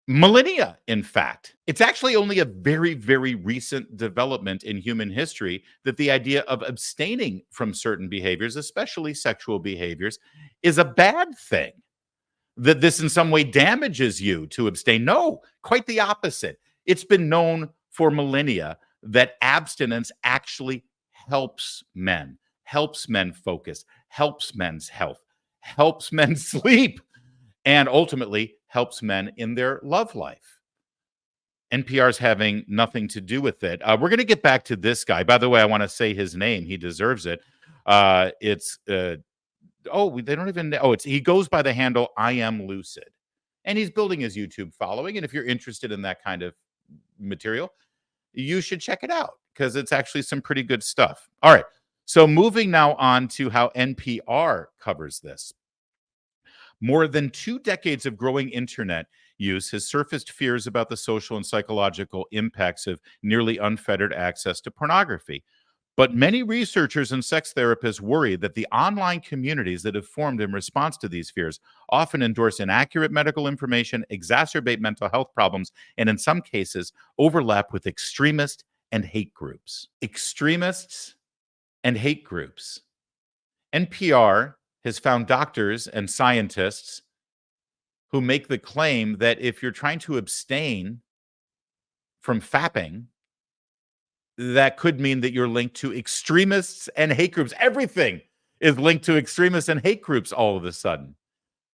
millennia, in fact. It's actually only a very, very recent development in human history that the idea of abstaining from certain behaviors, especially sexual behaviors, is a bad thing. That this in some way damages you to abstain. No, quite the opposite. It's been known for millennia that abstinence actually helps men focus, helps men's health, helps men sleep, and ultimately helps men in their love life. NPR's having nothing to do with it. We're going to get back to this guy. By the way, I want to say his name. He deserves it. They don't even know. He goes by the handle I Am Lucid. And he's building his YouTube following. And if you're interested in that kind of material, you should check it out because it's actually some pretty good stuff. All right. So moving now on to how NPR covers this. More than 2 decades of growing internet use has surfaced fears about the social and psychological impacts of nearly unfettered access to pornography. But many researchers and sex therapists worry that the online communities that have formed in response to these fears often endorse inaccurate medical information, exacerbate mental health problems, and in some cases overlap with extremist and hate groups. Extremists and hate groups. NPR has found doctors and scientists who make the claim that if you're trying to abstain from fapping, that could mean that you're linked to extremists and hate groups. Everything is linked to extremists and hate groups all of a sudden.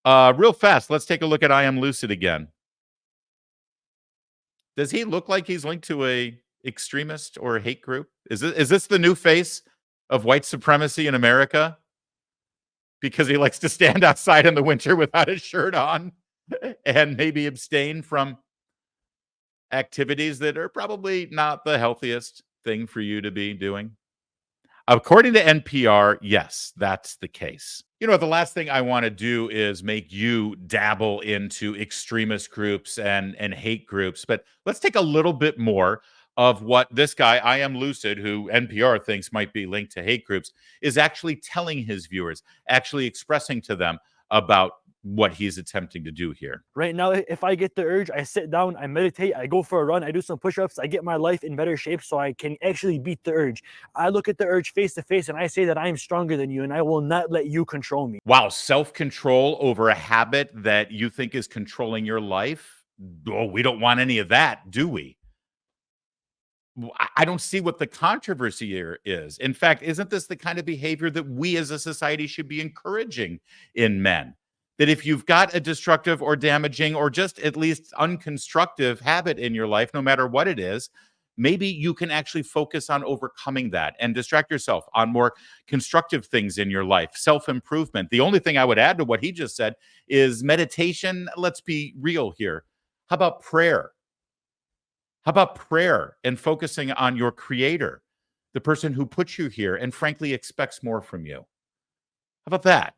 Real fast, let's take a look at I Am Lucid again. Does he look like he's linked to a extremist or a hate group? Is this the new face of white supremacy in America? Because he likes to stand outside in the winter without his shirt on and maybe abstain from activities that are probably not the healthiest thing for you to be doing. According to NPR, yes, that's the case. You know, the last thing I want to do is make you dabble into extremist groups and hate groups, but let's take a little bit more of what this guy, I Am Lucid, who NPR thinks might be linked to hate groups, is actually telling his viewers, actually expressing to them about what he's attempting to do here. Right now, if I get the urge, I sit down, I meditate, I go for a run, I do some push-ups, I get my life in better shape so I can actually beat the urge. I look at the urge face to face and I say that I am stronger than you and I will not let you control me. Wow, self-control over a habit that you think is controlling your life? Oh, we don't want any of that, do we? I don't see what the controversy here is. In fact, isn't this the kind of behavior that we as a society should be encouraging in men? That if you've got a destructive or damaging or just at least unconstructive habit in your life, no matter what it is, maybe you can actually focus on overcoming that and distract yourself on more constructive things in your life, self-improvement. The only thing I would add to what he just said is meditation. Let's be real here. How about prayer? How about prayer and focusing on your creator, the person who put you here and frankly expects more from you? How about that?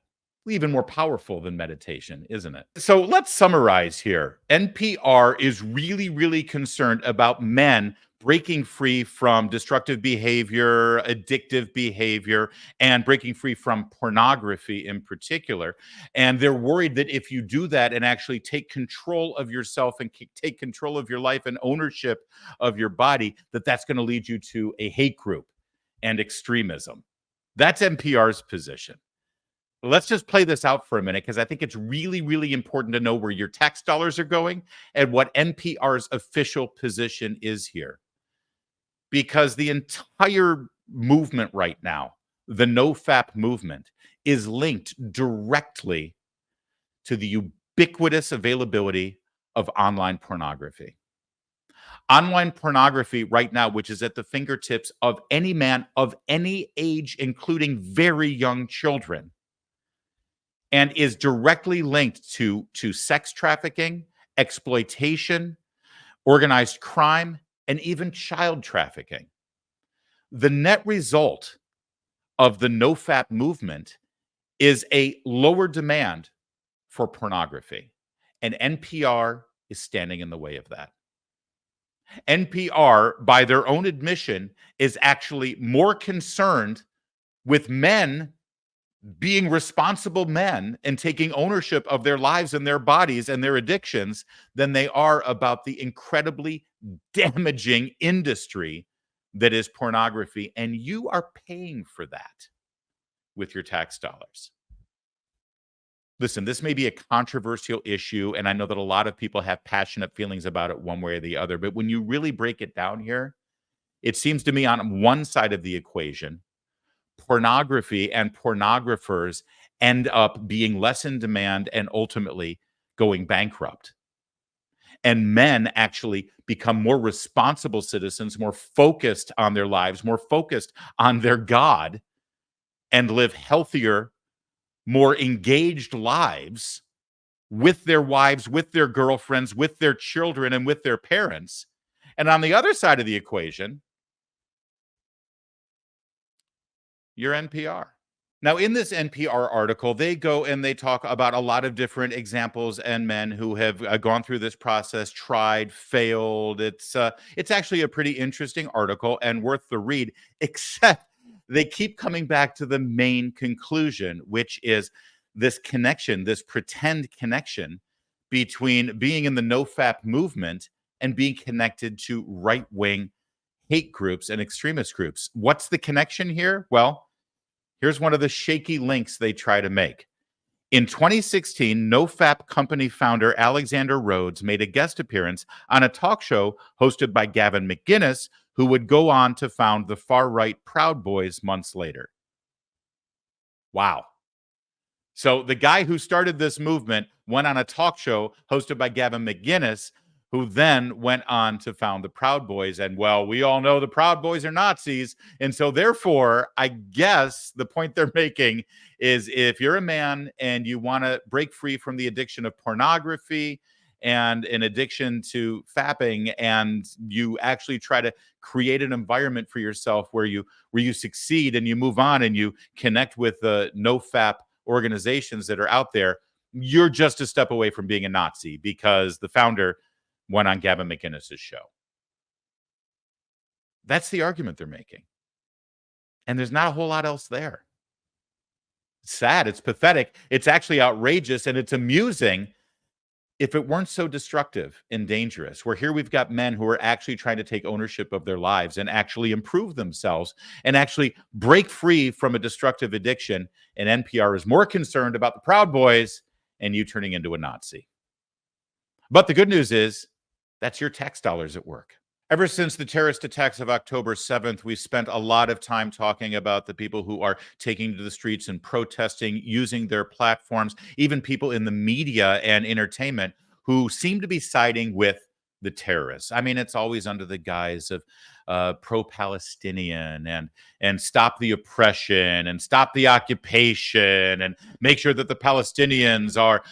Even more powerful than meditation, isn't it? So let's summarize here. NPR is really, really concerned about men breaking free from destructive behavior, addictive behavior, and breaking free from pornography in particular. And they're worried that if you do that and actually take control of yourself and take control of your life and ownership of your body, that that's going to lead you to a hate group and extremism. That's NPR's position. Let's just play this out for a minute because I think it's really, really important to know where your tax dollars are going and what NPR's official position is here. Because the entire movement right now, the NoFap movement, is linked directly to the ubiquitous availability of online pornography. Online pornography right now, which is at the fingertips of any man of any age, including very young children, and is directly linked to sex trafficking, exploitation, organized crime, and even child trafficking. The net result of the NoFap movement is a lower demand for pornography, and NPR is standing in the way of that. NPR, by their own admission, is actually more concerned with men being responsible men and taking ownership of their lives and their bodies and their addictions than they are about the incredibly damaging industry that is pornography. And you are paying for that with your tax dollars. Listen, this may be a controversial issue, and I know that a lot of people have passionate feelings about it one way or the other, but when you really break it down here, it seems to me on one side of the equation, pornography and pornographers end up being less in demand and ultimately going bankrupt. And men actually become more responsible citizens, more focused on their lives, more focused on their God, and live healthier, more engaged lives with their wives, with their girlfriends, with their children, and with their parents. And on the other side of the equation, you're NPR. Now, in this NPR article, they go and they talk about a lot of different examples and men who have gone through this process, tried, failed. It's actually a pretty interesting article and worth the read, except they keep coming back to the main conclusion, which is this connection, this pretend connection between being in the NoFap movement and being connected to right-wing hate groups and extremist groups. What's the connection here? Well, here's one of the shaky links they try to make. In 2016, NoFap company founder Alexander Rhodes made a guest appearance on a talk show hosted by Gavin McInnes, who would go on to found the far-right Proud Boys months later. Wow. So the guy who started this movement went on a talk show hosted by Gavin McInnes, who then went on to found the Proud Boys. And, well, we all know the Proud Boys are Nazis. And so, therefore, I guess the point they're making is if you're a man and you want to break free from the addiction of pornography and an addiction to fapping, and you actually try to create an environment for yourself where you succeed and you move on and you connect with the NoFap organizations that are out there, you're just a step away from being a Nazi because the founder went on Gavin McInnes' show. That's the argument they're making. And there's not a whole lot else there. It's sad. It's pathetic. It's actually outrageous, and it's amusing if it weren't so destructive and dangerous. Where here we've got men who are actually trying to take ownership of their lives and actually improve themselves and actually break free from a destructive addiction. And NPR is more concerned about the Proud Boys and you turning into a Nazi. But the good news is that's your tax dollars at work. Ever since the terrorist attacks of October 7th, we've spent a lot of time talking about the people who are taking to the streets and protesting, using their platforms, even people in the media and entertainment who seem to be siding with the terrorists. I mean, it's always under the guise of pro-Palestinian and stop the oppression and stop the occupation and make sure that the Palestinians are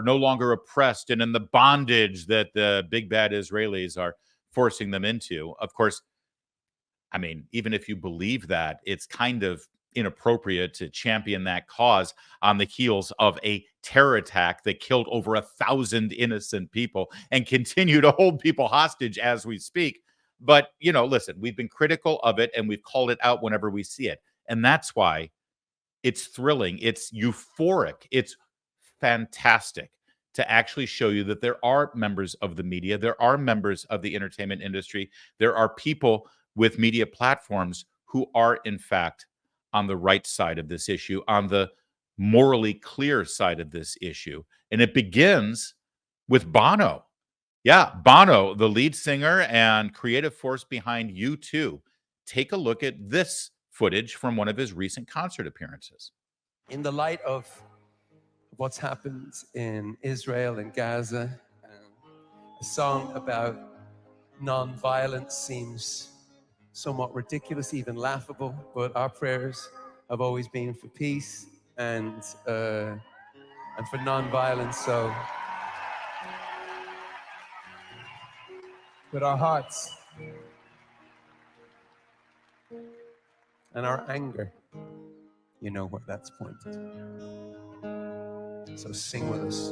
no longer oppressed and in the bondage that the big bad Israelis are forcing them into. Of course, I mean, even if you believe that, it's kind of inappropriate to champion that cause on the heels of a terror attack that killed over 1,000 innocent people and continue to hold people hostage as we speak. But, you know, listen, we've been critical of it and we've called it out whenever we see it. And that's why it's thrilling. It's euphoric. It's fantastic to actually show you that there are members of the media, there are members of the entertainment industry, there are people with media platforms who are, in fact, on the right side of this issue, on the morally clear side of this issue. And it begins with Bono. Yeah, Bono, the lead singer and creative force behind U2, take a look at this footage from one of his recent concert appearances. In the light of what's happened in Israel and Gaza, a song about non-violence seems somewhat ridiculous, even laughable, but our prayers have always been for peace and for non-violence. So, but our hearts and our anger, you know where that's pointed. So sing with us.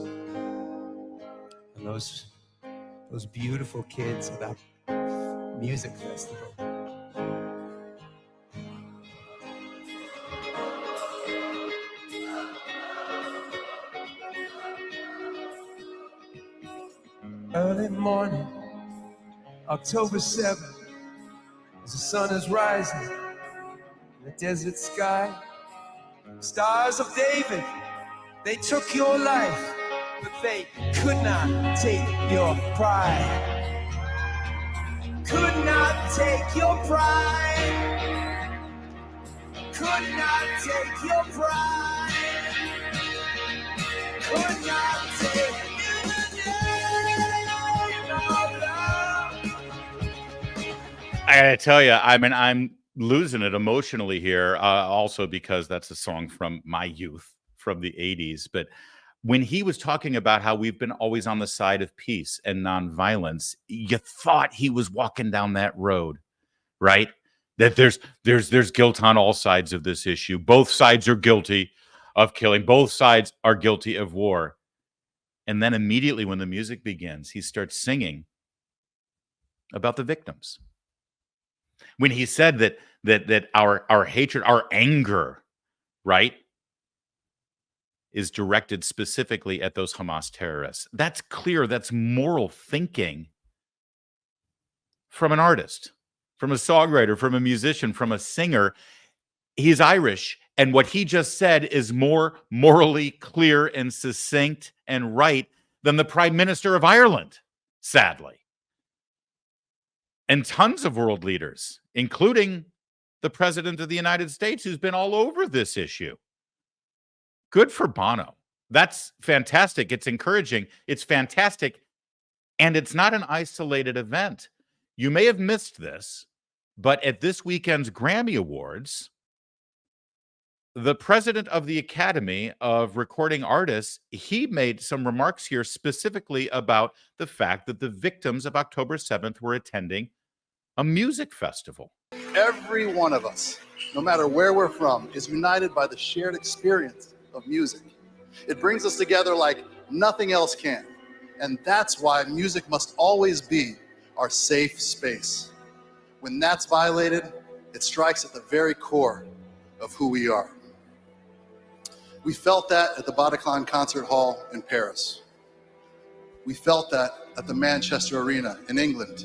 And those beautiful kids at that music festival. Early morning, October 7th, as the sun is rising in the desert sky, stars of David, they took your life, but they could not take your pride. Could not take your pride. Could not take your pride. Could not take I gotta tell you, I mean, I'm losing it emotionally here, also because that's a song from my youth, from the 80s. But when he was talking about how we've been always on the side of peace and nonviolence, you thought he was walking down that road, right? That there's guilt on all sides of this issue. Both sides are guilty of killing. Both sides are guilty of war. And then immediately when the music begins, he starts singing about the victims. When he said that our hatred, our anger, right, is directed specifically at those Hamas terrorists. That's clear. That's moral thinking from an artist, from a songwriter, from a musician, from a singer. He's Irish, and what he just said is more morally clear and succinct and right than the Prime Minister of Ireland, sadly. And tons of world leaders, including the President of the United States, who's been all over this issue. Good for Bono. That's fantastic. It's encouraging. It's fantastic. And it's not an isolated event. You may have missed this, but at this weekend's Grammy Awards, the president of the Academy of Recording Artists, he made some remarks here specifically about the fact that the victims of October 7th were attending a music festival. Every one of us, no matter where we're from, is united by the shared experience of music. It brings us together like nothing else can. And that's why music must always be our safe space. When that's violated, it strikes at the very core of who we are. We felt that at the Bataclan Concert Hall in Paris. We felt that at the Manchester Arena in England.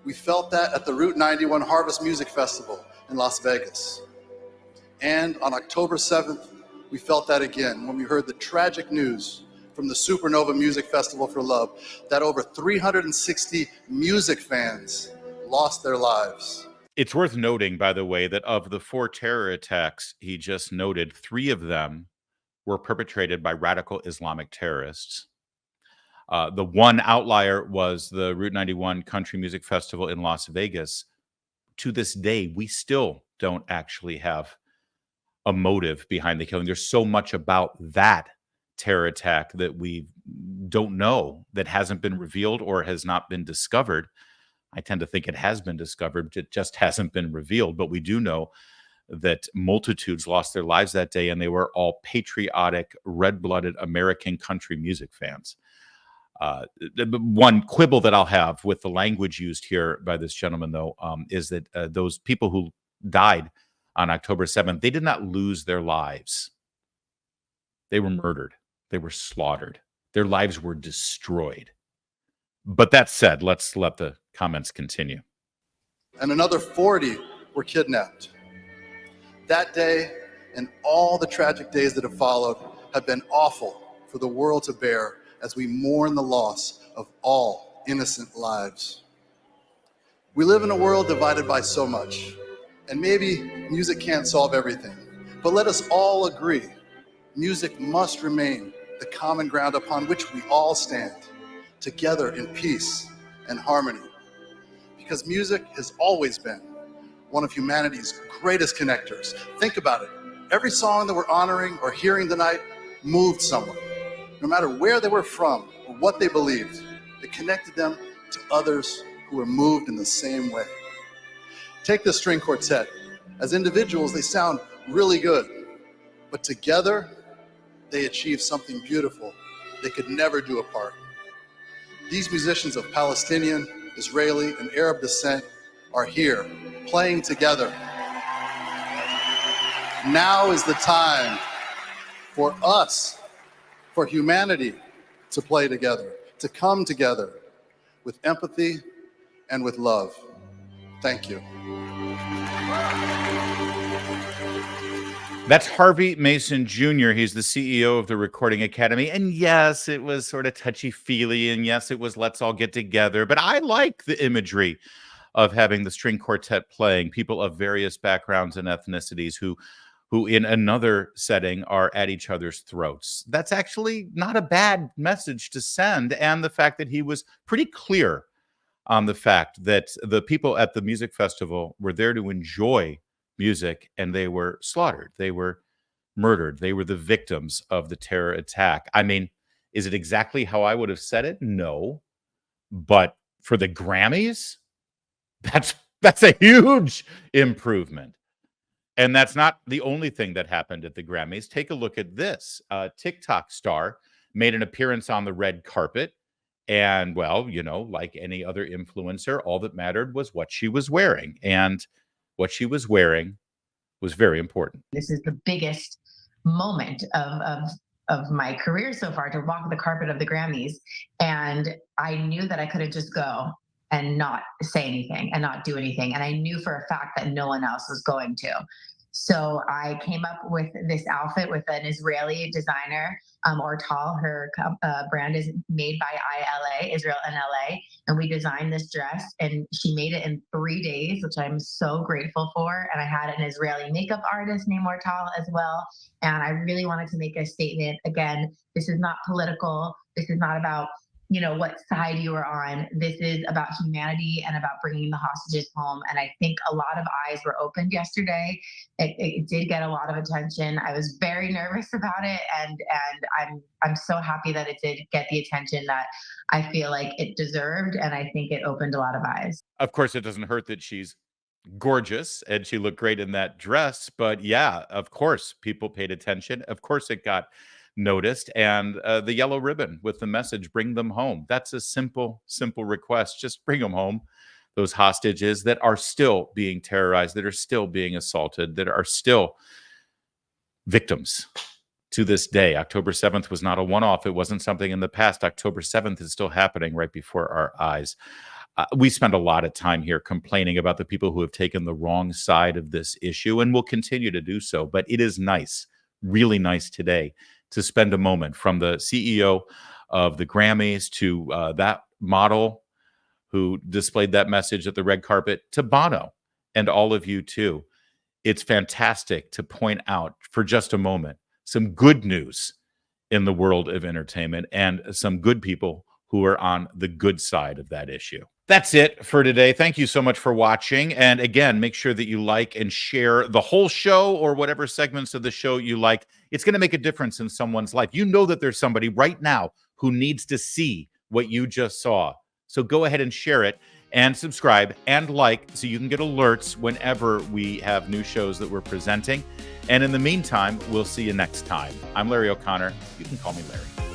We felt that at the Route 91 Harvest Music Festival in Las Vegas. And on October 7th, we felt that again when we heard the tragic news from the Supernova Music Festival for Love that over 360 music fans lost their lives. It's worth noting, by the way, that of the 4 terror attacks he just noted, 3 of them were perpetrated by radical Islamic terrorists. The one outlier was the Route 91 Country Music Festival in Las Vegas. To this day, we still don't actually have a motive behind the killing. There's so much about that terror attack that we don't know, that hasn't been revealed or has not been discovered. I tend to think it has been discovered. It just hasn't been revealed. But we do know that multitudes lost their lives that day, and they were all patriotic, red-blooded American country music fans. One quibble that I'll have with the language used here by this gentleman, though, is that those people who died on October 7th, they did not lose their lives. They were murdered. They were slaughtered. Their lives were destroyed. But that said, let's let the comments continue. And another 40 were kidnapped. That day and all the tragic days that have followed have been awful for the world to bear as we mourn the loss of all innocent lives. We live in a world divided by so much, and maybe music can't solve everything, but let us all agree, music must remain the common ground upon which we all stand, together in peace and harmony. Because music has always been one of humanity's greatest connectors. Think about it. Every song that we're honoring or hearing tonight moved someone. No matter where they were from or what they believed, it connected them to others who were moved in the same way. Take the string quartet. As individuals, they sound really good, but together, they achieve something beautiful they could never do apart. These musicians of Palestinian, Israeli, and Arab descent are here, playing together. Now is the time for us, for humanity, to play together, to come together with empathy and with love. Thank you. That's Harvey Mason Jr. He's the CEO of the Recording Academy. And yes, it was sort of touchy-feely, and yes, it was let's all get together. But I like the imagery of having the string quartet playing, people of various backgrounds and ethnicities who in another setting are at each other's throats. That's actually not a bad message to send. And the fact that he was pretty clear on the fact that the people at the music festival were there to enjoy music, and they were slaughtered. They were murdered. They were the victims of the terror attack. I mean, is it exactly how I would have said it? No. But for the Grammys, that's a huge improvement. And that's not the only thing that happened at the Grammys. Take a look at this. TikTok star made an appearance on the red carpet. And, well, you know, like any other influencer, all that mattered was what she was wearing. And what she was wearing was very important. This is the biggest moment of my career so far, to walk the carpet of the Grammys. And I knew that I couldn't just go and not say anything and not do anything. And I knew for a fact that no one else was going to. So I came up with this outfit with an Israeli designer, Ortal. Her brand is made by ILA, Israel and LA. And we designed this dress, and she made it in 3 days, which I'm so grateful for. And I had an Israeli makeup artist named Ortal as well. And I really wanted to make a statement. Again, this is not political. This is not about, you know, what side you are on. This is about humanity and about bringing the hostages home. And I think a lot of eyes were opened yesterday. It did get a lot of attention. I was very nervous about it, and I'm so happy that it did get the attention that I feel like it deserved, and I think it opened a lot of eyes. Of course, it doesn't hurt that she's gorgeous and she looked great in that dress, but yeah, of course, people paid attention. Of course, it got noticed, and the yellow ribbon with the message, bring them home. That's a simple request. Just bring them home, those hostages that are still being terrorized, that are still being assaulted, that are still victims to this day. October 7th was not a one-off. It wasn't something in the past. October 7th is still happening right before our eyes. We spend a lot of time here complaining about the people who have taken the wrong side of this issue, and will continue to do so. But it is nice, really nice today, to spend a moment from the CEO of the Grammys to that model who displayed that message at the red carpet, to Bono and all of you too. It's fantastic to point out for just a moment some good news in the world of entertainment and some good people who are on the good side of that issue. That's it for today. Thank you so much for watching. And again, make sure that you like and share the whole show or whatever segments of the show you like. It's going to make a difference in someone's life. You know that there's somebody right now who needs to see what you just saw. So go ahead and share it and subscribe and like so you can get alerts whenever we have new shows that we're presenting. And in the meantime, we'll see you next time. I'm Larry O'Connor. You can call me Larry.